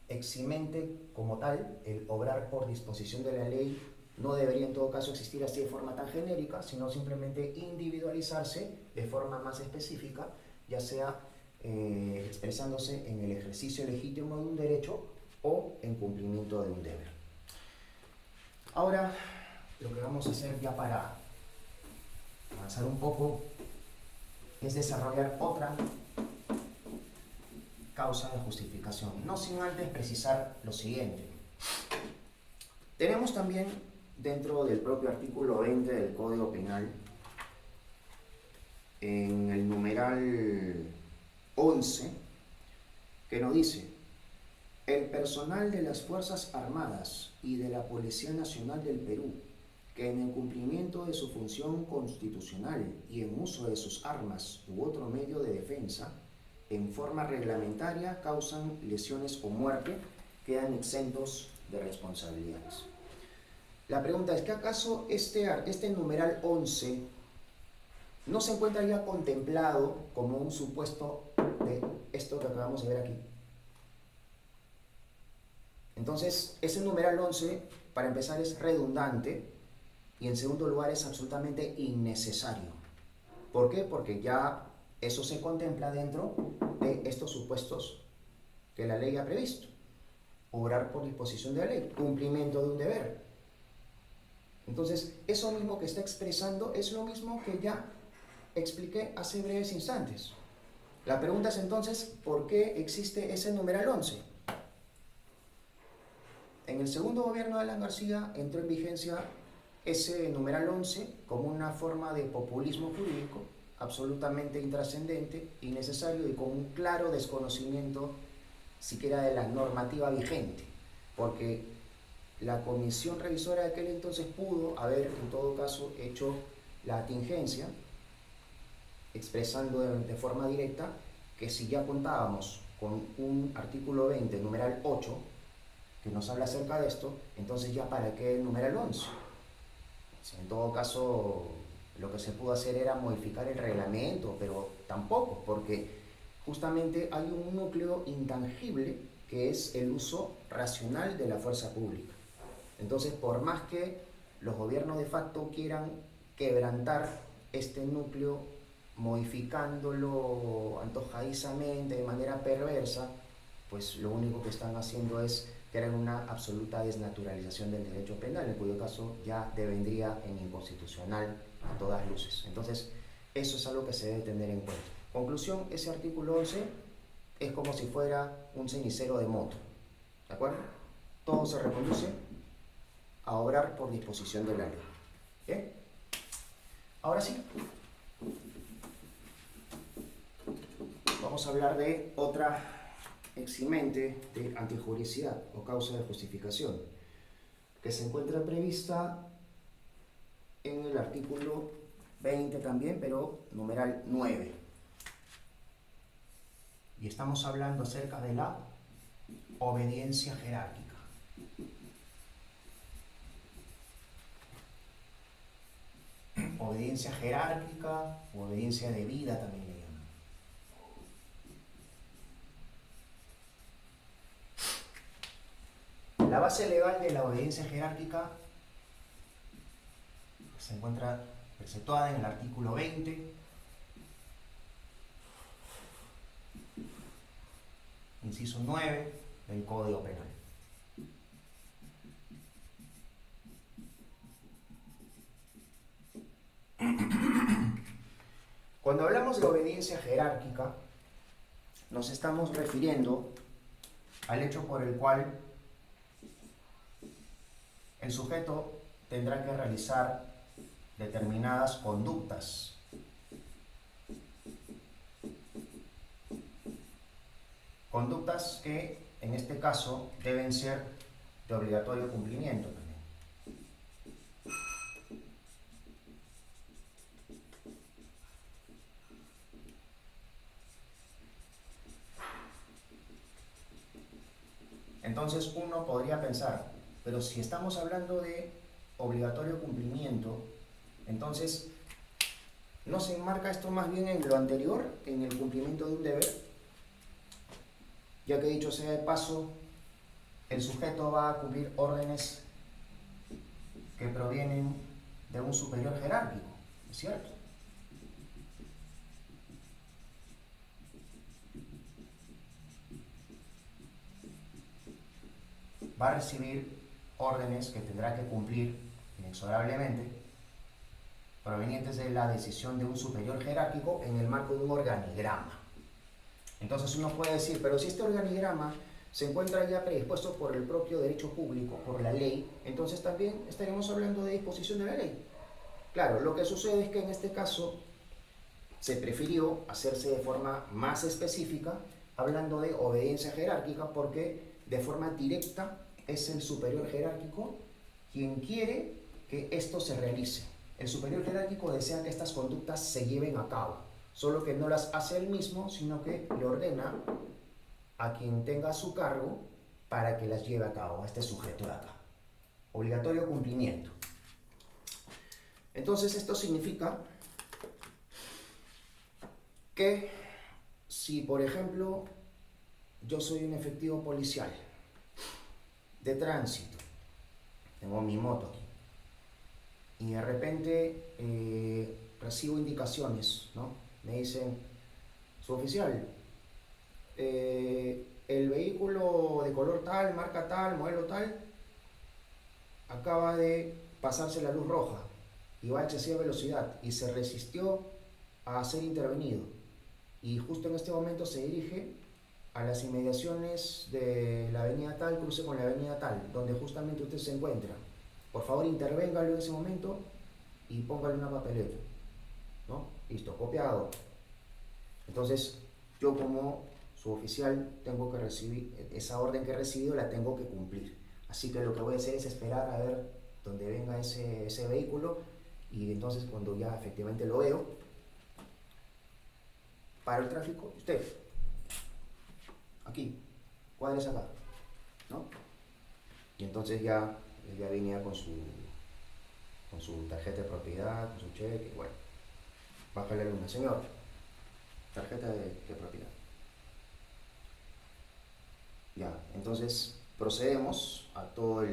eximente como tal el obrar por disposición de la ley no debería en todo caso existir así de forma tan genérica, sino simplemente individualizarse de forma más específica, ya sea expresándose en el ejercicio legítimo de un derecho o en cumplimiento de un deber. Ahora, lo que vamos a hacer ya para avanzar un poco es desarrollar otra causa de justificación, no sin antes precisar lo siguiente. Tenemos también dentro del propio artículo 20 del Código Penal, en el numeral 11, que nos dice: el personal de las Fuerzas Armadas y de la Policía Nacional del Perú, que en el cumplimiento de su función constitucional y en uso de sus armas u otro medio de defensa, en forma reglamentaria causan lesiones o muerte, quedan exentos de responsabilidades. La pregunta es, ¿que acaso este numeral 11 no se encuentra ya contemplado como un supuesto de esto que acabamos de ver aquí? Entonces, ese numeral 11, para empezar, es redundante y en segundo lugar es absolutamente innecesario. ¿Por qué? Porque ya eso se contempla dentro de estos supuestos que la ley ha previsto. Obrar por disposición de la ley, cumplimiento de un deber. Entonces, eso mismo que está expresando es lo mismo que ya expliqué hace breves instantes. La pregunta es entonces, ¿por qué existe ese numeral 11? En el segundo gobierno de Alan García entró en vigencia ese numeral 11 como una forma de populismo jurídico absolutamente intrascendente, innecesario y con un claro desconocimiento siquiera de la normativa vigente, porque la comisión revisora de aquel entonces pudo haber en todo caso hecho la atingencia expresando de forma directa que si ya contábamos con un artículo 20, numeral 8, que nos habla acerca de esto, entonces ya para qué el numeral 11. En todo caso, lo que se pudo hacer era modificar el reglamento, pero tampoco, porque justamente hay un núcleo intangible que es el uso racional de la fuerza pública. Entonces, por más que los gobiernos de facto quieran quebrantar este núcleo, modificándolo antojadizamente, de manera perversa, pues lo único que están haciendo es crear una absoluta desnaturalización del derecho penal, en cuyo caso ya devendría en inconstitucional a todas luces. Entonces, eso es algo que se debe tener en cuenta. Conclusión, ese artículo 11 es como si fuera un cenicero de moto, ¿de acuerdo? Todo se reconduce a obrar por disposición de la ley. ¿Bien? Ahora sí, vamos a hablar de otra eximente de antijuricidad o causa de justificación, que se encuentra prevista en el artículo 20 también, pero numeral 9. Y estamos hablando acerca de la obediencia jerárquica. Obediencia jerárquica o obediencia debida también le llaman. La base legal de la obediencia jerárquica se encuentra preceptuada en el artículo 20, inciso 9 del Código Penal. Cuando hablamos de obediencia jerárquica, nos estamos refiriendo al hecho por el cual el sujeto tendrá que realizar determinadas conductas. Conductas que, en este caso, deben ser de obligatorio cumplimiento también. Entonces uno podría pensar, pero si estamos hablando de obligatorio cumplimiento, entonces ¿no se enmarca esto más bien en lo anterior, en el cumplimiento de un deber? Ya que dicho sea de paso, el sujeto va a cumplir órdenes que provienen de un superior jerárquico, ¿es cierto? Va a recibir órdenes que tendrá que cumplir inexorablemente, provenientes de la decisión de un superior jerárquico en el marco de un organigrama. Entonces uno puede decir, pero si este organigrama se encuentra ya predispuesto por el propio derecho público, por la ley, entonces también estaremos hablando de disposición de la ley. Claro, lo que sucede es que en este caso se prefirió hacerse de forma más específica, hablando de obediencia jerárquica, porque de forma directa es el superior jerárquico quien quiere que esto se realice. El superior jerárquico desea que estas conductas se lleven a cabo, solo que no las hace él mismo, sino que le ordena a quien tenga a su cargo para que las lleve a cabo, a este sujeto de acá. Obligatorio cumplimiento. Entonces esto significa que si, por ejemplo, yo soy un efectivo policial de tránsito, tengo mi moto aquí, y de repente recibo indicaciones, ¿no? Me dicen, su oficial, el vehículo de color tal, marca tal, modelo tal, acaba de pasarse la luz roja y va a excesiva velocidad y se resistió a ser intervenido, y justo en este momento se dirige a las inmediaciones de la avenida tal, cruce con la avenida tal, donde justamente usted se encuentra. Por favor, intervéngalo en ese momento y póngale una papeleta, ¿no? Listo, copiado. Entonces, yo como su oficial tengo que recibir, esa orden que he recibido la tengo que cumplir. Así que lo que voy a hacer es esperar a ver dónde venga ese vehículo, y entonces cuando ya efectivamente lo veo, para el tráfico, usted, aquí, cuadres acá, ¿no? Y entonces ya venía con su tarjeta de propiedad, con su cheque, bueno, bájale una, señor, tarjeta de propiedad. Ya, entonces procedemos a todo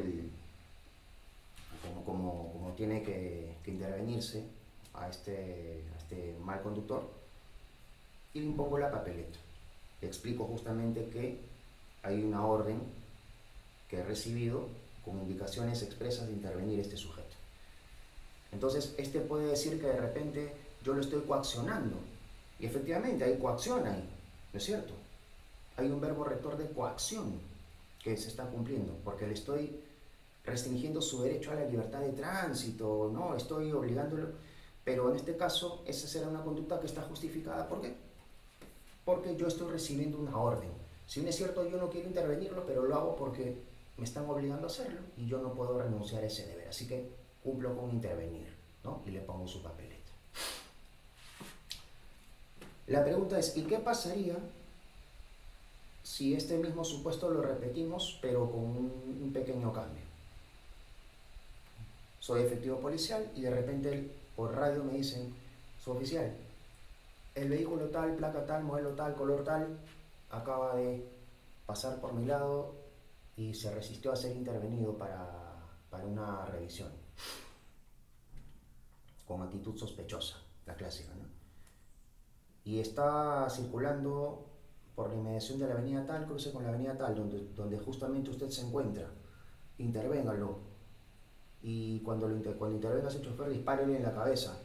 como tiene que intervenirse a este mal conductor, y le impongo la papeleta. Le explico justamente que hay una orden que he recibido con indicaciones expresas de intervenir este sujeto. Entonces, este puede decir que de repente yo lo estoy coaccionando, y efectivamente hay coacción ahí, ¿no es cierto? Hay un verbo rector de coacción que se está cumpliendo, porque le estoy restringiendo su derecho a la libertad de tránsito, ¿no? Estoy obligándolo, pero en este caso esa será una conducta que está justificada. ¿Por qué? Porque yo estoy recibiendo una orden. Si bien es cierto, yo no quiero intervenirlo, pero lo hago porque me están obligando a hacerlo y yo no puedo renunciar a ese deber, así que cumplo con intervenir, ¿no? Y le pongo su papeleta. La pregunta es, ¿y qué pasaría si este mismo supuesto lo repetimos, pero con un pequeño cambio? Soy efectivo policial y de repente por radio me dicen, su oficial, el vehículo tal, placa tal, modelo tal, color tal, acaba de pasar por mi lado y se resistió a ser intervenido para una revisión, con actitud sospechosa, la clásica, ¿no? Y está circulando por la inmediación de la avenida tal, cruce con la avenida tal, donde justamente usted se encuentra. Intervéngalo. Y cuando intervenga ese chofer, dispárele en la cabeza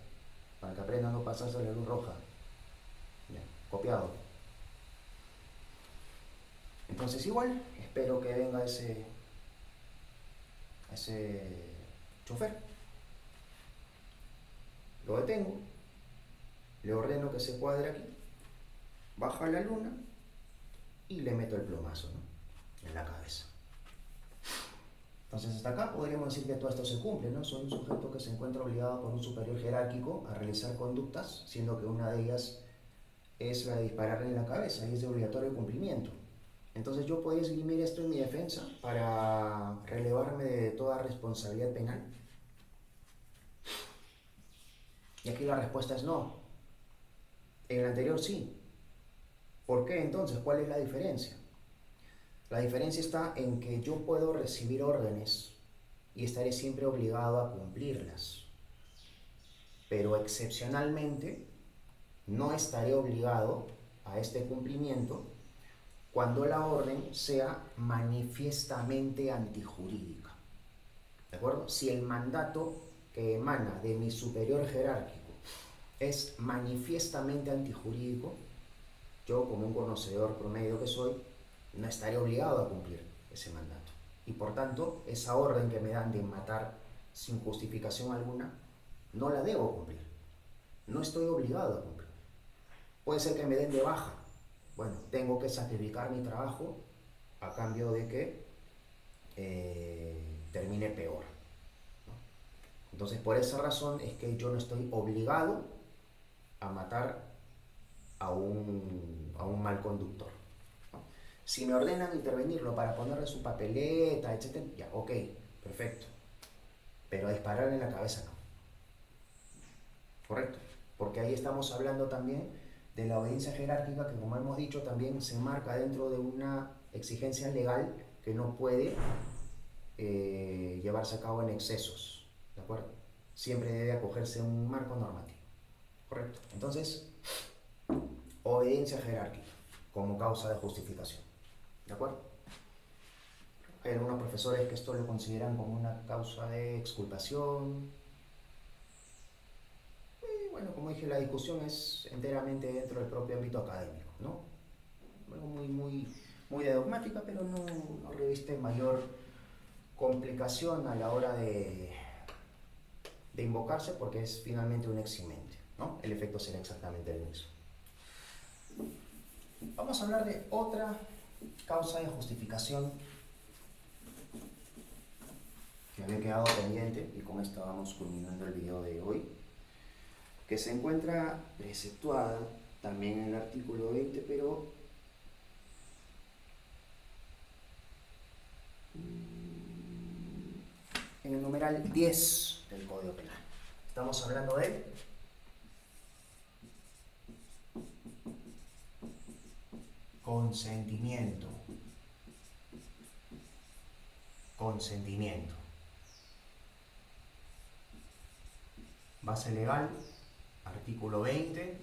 para que aprenda a no pasarse la luz roja. Bien, copiado. Entonces igual espero que venga ese chofer. Lo detengo, le ordeno que se cuadre aquí, baja la luna y le meto el plomazo, ¿no? En la cabeza. Entonces hasta acá podríamos decir que todo esto se cumple, ¿no? Soy un sujeto que se encuentra obligado por un superior jerárquico a realizar conductas, siendo que una de ellas es la de dispararle en la cabeza y es de obligatorio cumplimiento. Entonces yo podría esgrimir esto en mi defensa para relevarme de toda responsabilidad penal. Y aquí la respuesta es no. En el anterior sí. ¿Por qué entonces? ¿Cuál es la diferencia? La diferencia está en que yo puedo recibir órdenes y estaré siempre obligado a cumplirlas. Pero excepcionalmente no estaré obligado a este cumplimiento cuando la orden sea manifiestamente antijurídica. ¿De acuerdo? Si el mandato que emana de mi superior jerárquico es manifiestamente antijurídico, yo, como un conocedor promedio que soy, no estaré obligado a cumplir ese mandato. Y por tanto, esa orden que me dan de matar sin justificación alguna, no la debo cumplir. No estoy obligado a cumplir. Puede ser que me den de baja. Bueno, tengo que sacrificar mi trabajo a cambio de que termine peor, ¿no? Entonces, por esa razón es que yo no estoy obligado a matar a un mal conductor, ¿no? Si me ordenan intervenirlo para ponerle su papeleta, etc., ya, ok, perfecto. Pero a dispararle en la cabeza no. ¿Correcto? Porque ahí estamos hablando también de la obediencia jerárquica que, como hemos dicho, también se enmarca dentro de una exigencia legal que no puede llevarse a cabo en excesos, ¿de acuerdo? Siempre debe acogerse a un marco normativo, ¿correcto? Entonces, obediencia jerárquica como causa de justificación, ¿de acuerdo? Hay algunos profesores que esto lo consideran como una causa de exculpación. Bueno, como dije, la discusión es enteramente dentro del propio ámbito académico, ¿no? Bueno, muy de dogmática, pero no reviste mayor complicación a la hora de invocarse, porque es finalmente un eximente, ¿no? El efecto será exactamente el mismo. Vamos a hablar de otra causa de justificación que había quedado pendiente, y con esto vamos culminando el video de hoy, que se encuentra preceptuada también en el artículo 20, pero en el numeral 10 del Código Penal. Estamos hablando de consentimiento. Consentimiento. Base legal, artículo 20,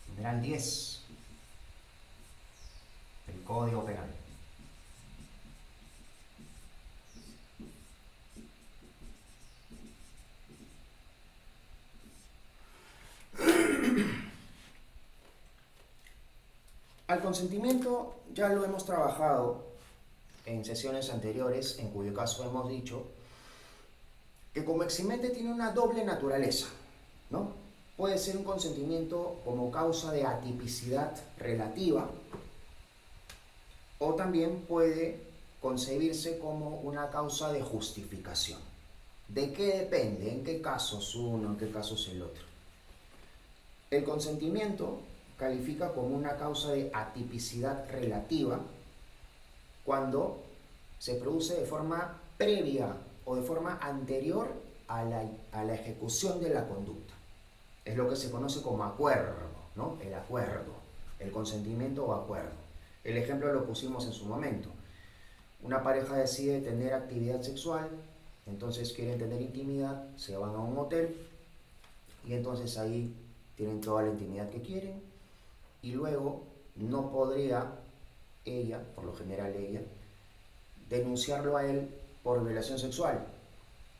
numeral 10 del Código Penal. Al consentimiento ya lo hemos trabajado en sesiones anteriores, en cuyo caso hemos dicho que como eximente tiene una doble naturaleza, ¿no? Puede ser un consentimiento como causa de atipicidad relativa, o también puede concebirse como una causa de justificación. ¿De qué depende? ¿En qué casos uno, en qué casos el otro? El consentimiento califica como una causa de atipicidad relativa cuando se produce de forma previa o de forma anterior a la ejecución de la conducta. Es lo que se conoce como acuerdo, ¿no? El acuerdo, el consentimiento o acuerdo. El ejemplo lo pusimos en su momento. Una pareja decide tener actividad sexual, entonces quieren tener intimidad, se van a un hotel y entonces ahí tienen toda la intimidad que quieren, y luego no podría ella, por lo general ella, denunciarlo a él por violación sexual.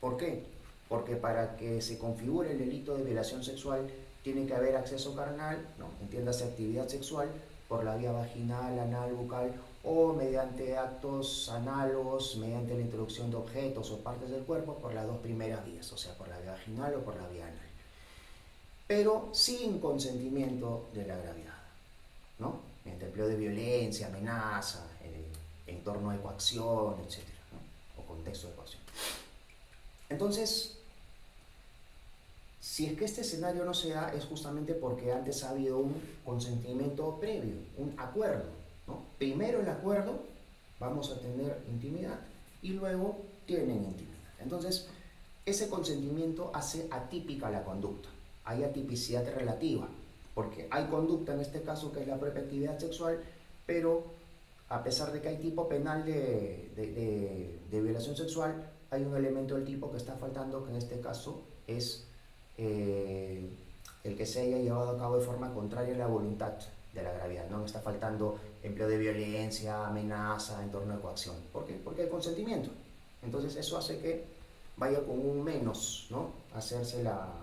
¿Por qué? Porque para que se configure el delito de violación sexual tiene que haber acceso carnal, no, entiéndase actividad sexual, por la vía vaginal, anal, bucal, o mediante actos análogos, mediante la introducción de objetos o partes del cuerpo por las dos primeras vías, o sea, por la vía vaginal o por la vía anal. Pero sin consentimiento de la gravedad, ¿no? Mediante empleo de violencia, amenaza, entorno de coacción, etc., ¿no? O contexto de coacción. Entonces, si es que este escenario no se da, es justamente porque antes ha habido un consentimiento previo, un acuerdo, ¿no? Primero el acuerdo, vamos a tener intimidad, y luego tienen intimidad. Entonces, ese consentimiento hace atípica la conducta. Hay atipicidad relativa, porque hay conducta en este caso que es la propia actividad sexual, pero a pesar de que hay tipo penal de violación sexual, hay un elemento del tipo que está faltando, que en este caso es el que se haya llevado a cabo de forma contraria a la voluntad de la gravedad. No me está faltando empleo de violencia, amenaza, entorno de coacción. ¿Por qué? Porque hay consentimiento. Entonces eso hace que vaya con un menos, ¿no? Hacerse la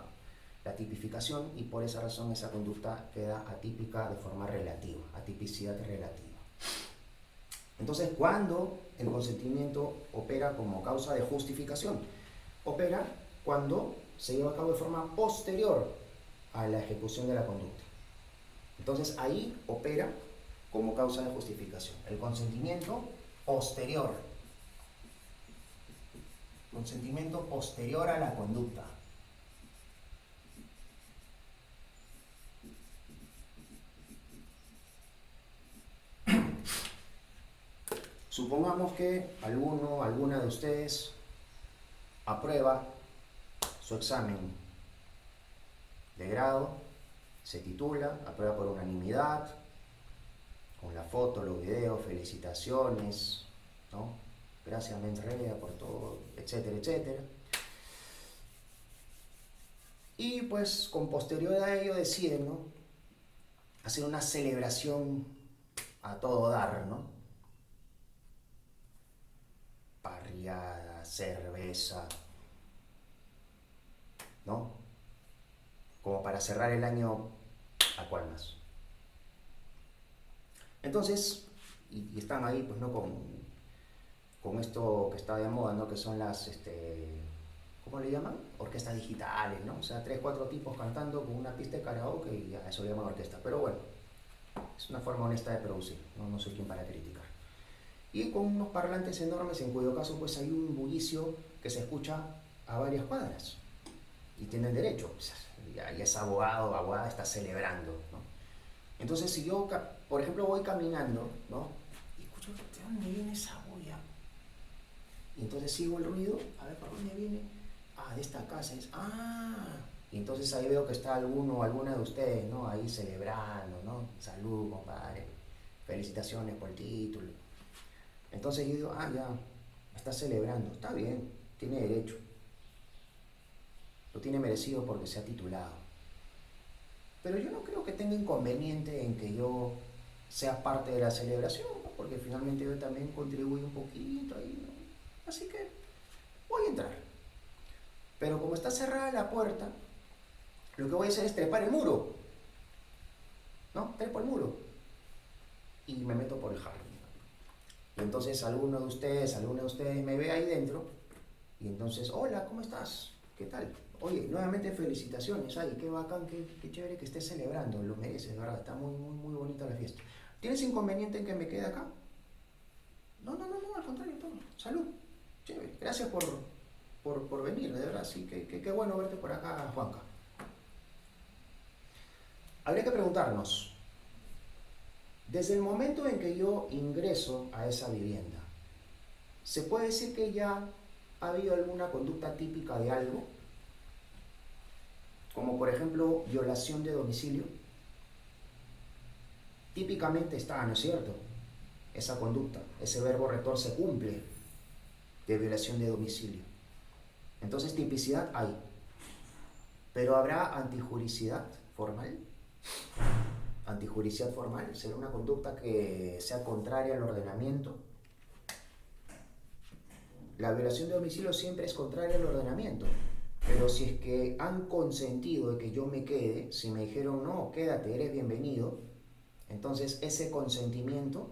tipificación, y por esa razón esa conducta queda atípica de forma relativa, atipicidad relativa. Entonces, ¿cuándo el consentimiento opera como causa de justificación? Opera cuando se lleva a cabo de forma posterior a la ejecución de la conducta. Entonces, ahí opera como causa de justificación. El consentimiento posterior. Consentimiento posterior a la conducta. Supongamos que alguna de ustedes aprueba su examen de grado, se titula, aprueba por unanimidad, con la foto, los videos, felicitaciones, ¿no? Gracias, mens rea, por todo, etcétera, etcétera. Y pues con posterioridad a ello deciden, ¿no?, hacer una celebración a todo dar, ¿no? Parrillada, cerveza, ¿no? Como para cerrar el año, ¿a cuál más? Entonces, y están ahí, pues, ¿no?, con esto que está de moda, ¿no?, que son las, ¿cómo le llaman? Orquestas digitales, ¿no? O sea, 3, 4 tipos cantando con una pista de karaoke y a eso le llaman orquesta. Pero bueno, es una forma honesta de producir, no soy quien para criticar. Y con unos parlantes enormes, en cuyo caso pues hay un bullicio que se escucha a varias cuadras. Y tienen derecho, pues, ya es abogado, abogada, está celebrando, ¿no? Entonces, si yo, por ejemplo, voy caminando, ¿no?, y escucho, ¿de dónde viene esa bulla? Y entonces sigo el ruido, a ver, ¿por dónde viene? Ah, de esta casa. Y entonces ahí veo que está alguno o alguna de ustedes, ¿no?, ahí celebrando, ¿no? Salud, compadre, felicitaciones por el título. Entonces yo digo, ya, está celebrando, está bien, tiene derecho. Lo tiene merecido porque se ha titulado. Pero yo no creo que tenga inconveniente en que yo sea parte de la celebración, ¿no?, porque finalmente yo también contribuyo un poquito ahí, ¿no? Así que voy a entrar. Pero como está cerrada la puerta, lo que voy a hacer es trepar el muro, ¿no? Trepo el muro y me meto por el jardín. Y entonces alguno de ustedes me ve ahí dentro y entonces, hola, ¿cómo estás? ¿Qué tal? Oye, nuevamente felicitaciones, ay, qué bacán, qué chévere que estés celebrando, lo mereces, ¿verdad? Está muy, muy, muy bonita la fiesta. ¿Tienes inconveniente en que me quede acá? No, al contrario, todo. Salud, chévere, gracias por venir, de verdad, sí, qué bueno verte por acá, Juanca. Habría que preguntarnos, desde el momento en que yo ingreso a esa vivienda, ¿se puede decir que ya ha habido alguna conducta típica de algo? Como por ejemplo, violación de domicilio. Típicamente está, ¿no es cierto?, esa conducta, ese verbo rector se cumple, de violación de domicilio. Entonces tipicidad hay. Pero ¿habrá antijuricidad formal? Antijuricidad formal será una conducta que sea contraria al ordenamiento. La violación de domicilio siempre es contraria al ordenamiento, pero si es que han consentido de que yo me quede, si me dijeron, no, quédate, eres bienvenido, entonces ese consentimiento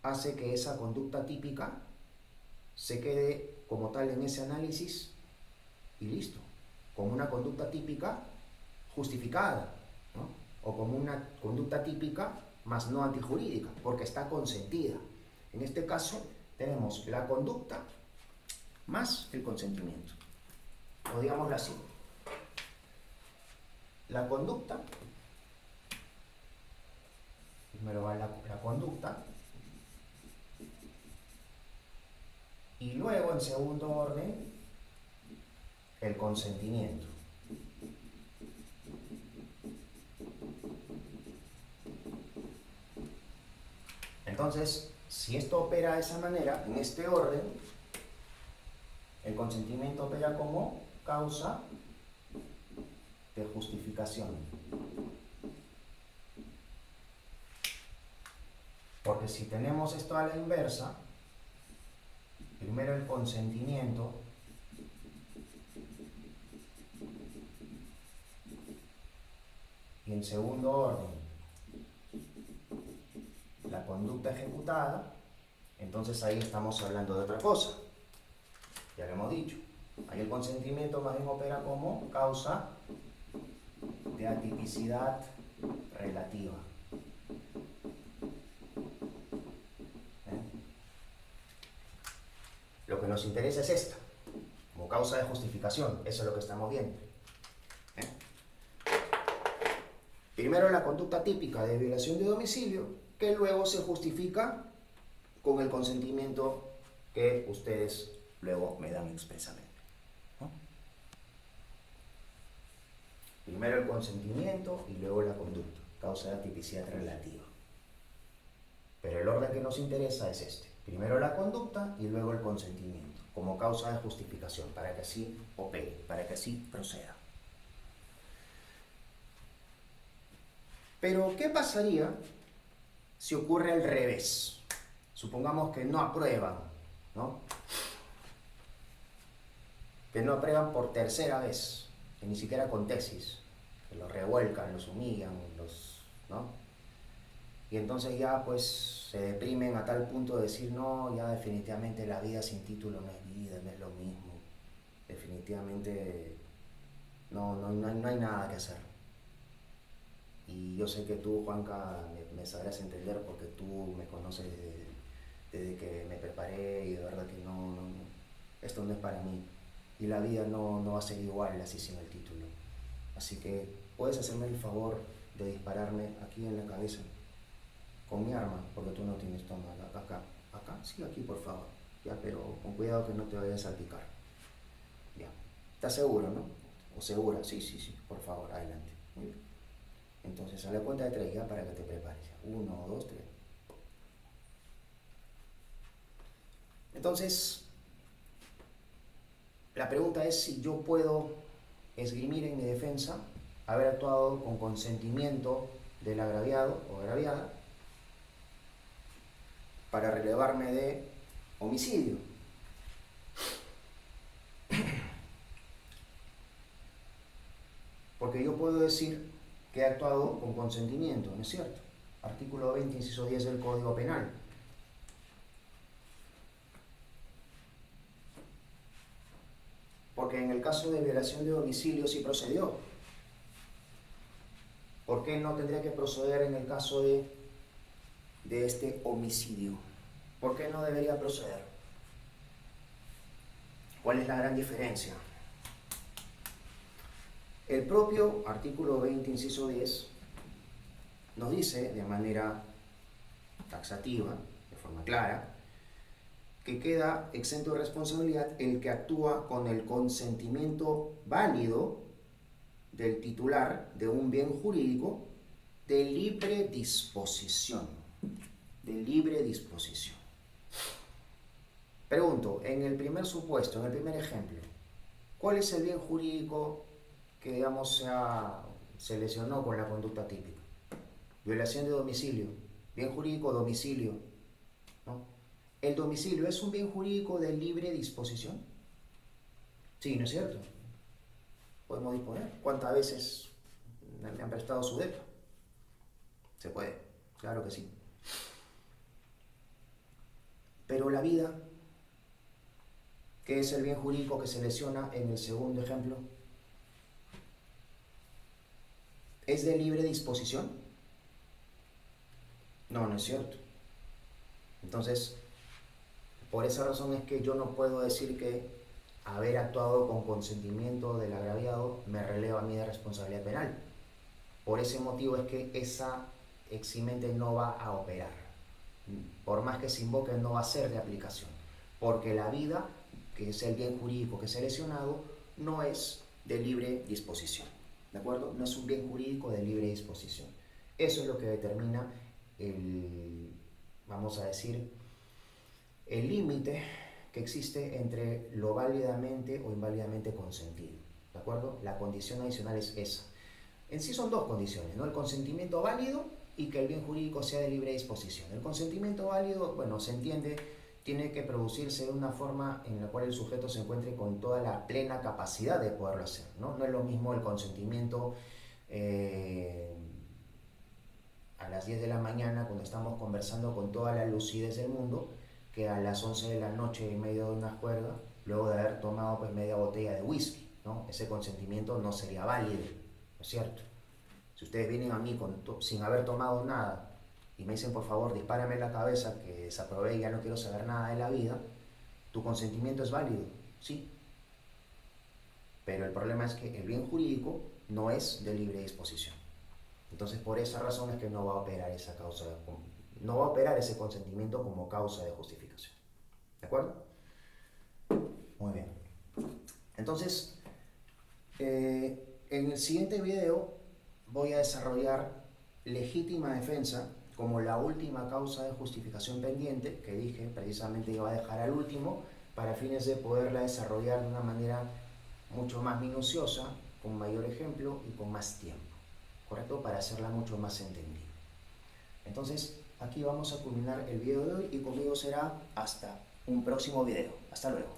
hace que esa conducta típica se quede como tal en ese análisis y listo, como una conducta típica justificada, ¿no?, o como una conducta típica más no antijurídica, porque está consentida. En este caso tenemos la conducta más el consentimiento, o digámoslo así, la conducta, primero va la conducta, y luego en segundo orden el consentimiento. Entonces, si esto opera de esa manera, en este orden, el consentimiento opera como causa de justificación. Porque si tenemos esto a la inversa, primero el consentimiento y en segundo orden la conducta ejecutada, entonces ahí estamos hablando de otra cosa. Ya lo hemos dicho. Ahí el consentimiento más bien opera como causa de atipicidad relativa. Lo que nos interesa es esta, como causa de justificación. Eso es lo que estamos viendo. Primero la conducta típica de violación de domicilio, que luego se justifica con el consentimiento que ustedes luego me dan expresamente. Primero el consentimiento y luego la conducta, causa de atipicidad relativa. Pero el orden que nos interesa es este. Primero la conducta y luego el consentimiento, como causa de justificación, para que así opere, para que así proceda. Pero, ¿qué pasaría si ocurre al revés? Supongamos que no aprueban, ¿no? Que no aprueban por tercera vez, que ni siquiera con tesis, que los revuelcan, los humillan, ¿no? Y entonces ya pues se deprimen a tal punto de decir, no, ya definitivamente la vida sin título no es vida, no es lo mismo. Definitivamente no hay nada que hacer. Y yo sé que tú, Juanca, me sabrás entender porque tú me conoces desde que me preparé y de verdad que esto no es para mí. Y la vida no va a ser igual así sin el título. Así que, ¿puedes hacerme el favor de dispararme aquí en la cabeza? Con mi arma, porque tú no tienes toma. Acá, sí, aquí por favor. Ya, pero con cuidado que no te vayas a salpicar. Ya. ¿Estás seguro, no? ¿O segura? Sí, por favor, adelante. Muy bien. Entonces, a la cuenta de 3 ya para que te prepares. 1, 2, 3. Entonces, la pregunta es si yo puedo esgrimir en mi defensa haber actuado con consentimiento del agraviado o agraviada para relevarme de homicidio. Porque yo puedo decir que he actuado con consentimiento, ¿no es cierto? Artículo 20, inciso 10 del Código Penal. Porque en el caso de violación de domicilio sí procedió. ¿Por qué no tendría que proceder en el caso de este homicidio? ¿Por qué no debería proceder? ¿Cuál es la gran diferencia? El propio artículo 20, inciso 10, nos dice de manera taxativa, de forma clara, que queda exento de responsabilidad el que actúa con el consentimiento válido del titular de un bien jurídico de libre disposición. De libre disposición. Pregunto, en el primer supuesto, en el primer ejemplo, ¿cuál es el bien jurídico que, digamos, se lesionó con la conducta típica? Violación de domicilio. Bien jurídico, domicilio, ¿no? ¿El domicilio es un bien jurídico de libre disposición? Sí, ¿no es cierto? Podemos disponer. ¿Cuántas veces me han prestado su depa? Se puede, claro que sí. Pero la vida, ¿qué es el bien jurídico que se lesiona en el segundo ejemplo? ¿Es de libre disposición? No, no es cierto. Entonces, por esa razón es que yo no puedo decir que haber actuado con consentimiento del agraviado me releva a mí de responsabilidad penal. Por ese motivo es que esa eximente no va a operar. Por más que se invoque, no va a ser de aplicación. Porque la vida, que es el bien jurídico que se ha lesionado, no es de libre disposición. ¿De acuerdo? No es un bien jurídico de libre disposición. Eso es lo que determina vamos a decir, el límite que existe entre lo válidamente o inválidamente consentido. ¿De acuerdo? La condición adicional es esa. En sí son dos condiciones, ¿no? El consentimiento válido y que el bien jurídico sea de libre disposición. El consentimiento válido, bueno, se entiende, tiene que producirse de una forma en la cual el sujeto se encuentre con toda la plena capacidad de poderlo hacer, ¿no? No es lo mismo el consentimiento a las 10 de la mañana cuando estamos conversando con toda la lucidez del mundo que a las 11 de la noche en medio de una juerga, luego de haber tomado pues media botella de whisky, ¿no? Ese consentimiento no sería válido, ¿no es cierto? Si ustedes vienen a mí sin haber tomado nada y me dicen por favor dispárame en la cabeza que desaprobé y ya no quiero saber nada de la vida, tu consentimiento es válido, sí. Pero el problema es que el bien jurídico no es de libre disposición. Entonces por esa razón es que no va a operar esa causa, no va a operar ese consentimiento como causa de justificación. ¿De acuerdo? Muy bien. Entonces, en el siguiente video voy a desarrollar legítima defensa como la última causa de justificación pendiente, que dije precisamente iba a dejar al último, para fines de poderla desarrollar de una manera mucho más minuciosa, con mayor ejemplo y con más tiempo, ¿correcto? Para hacerla mucho más entendible. Entonces, aquí vamos a culminar el video de hoy y conmigo será hasta un próximo video. Hasta luego.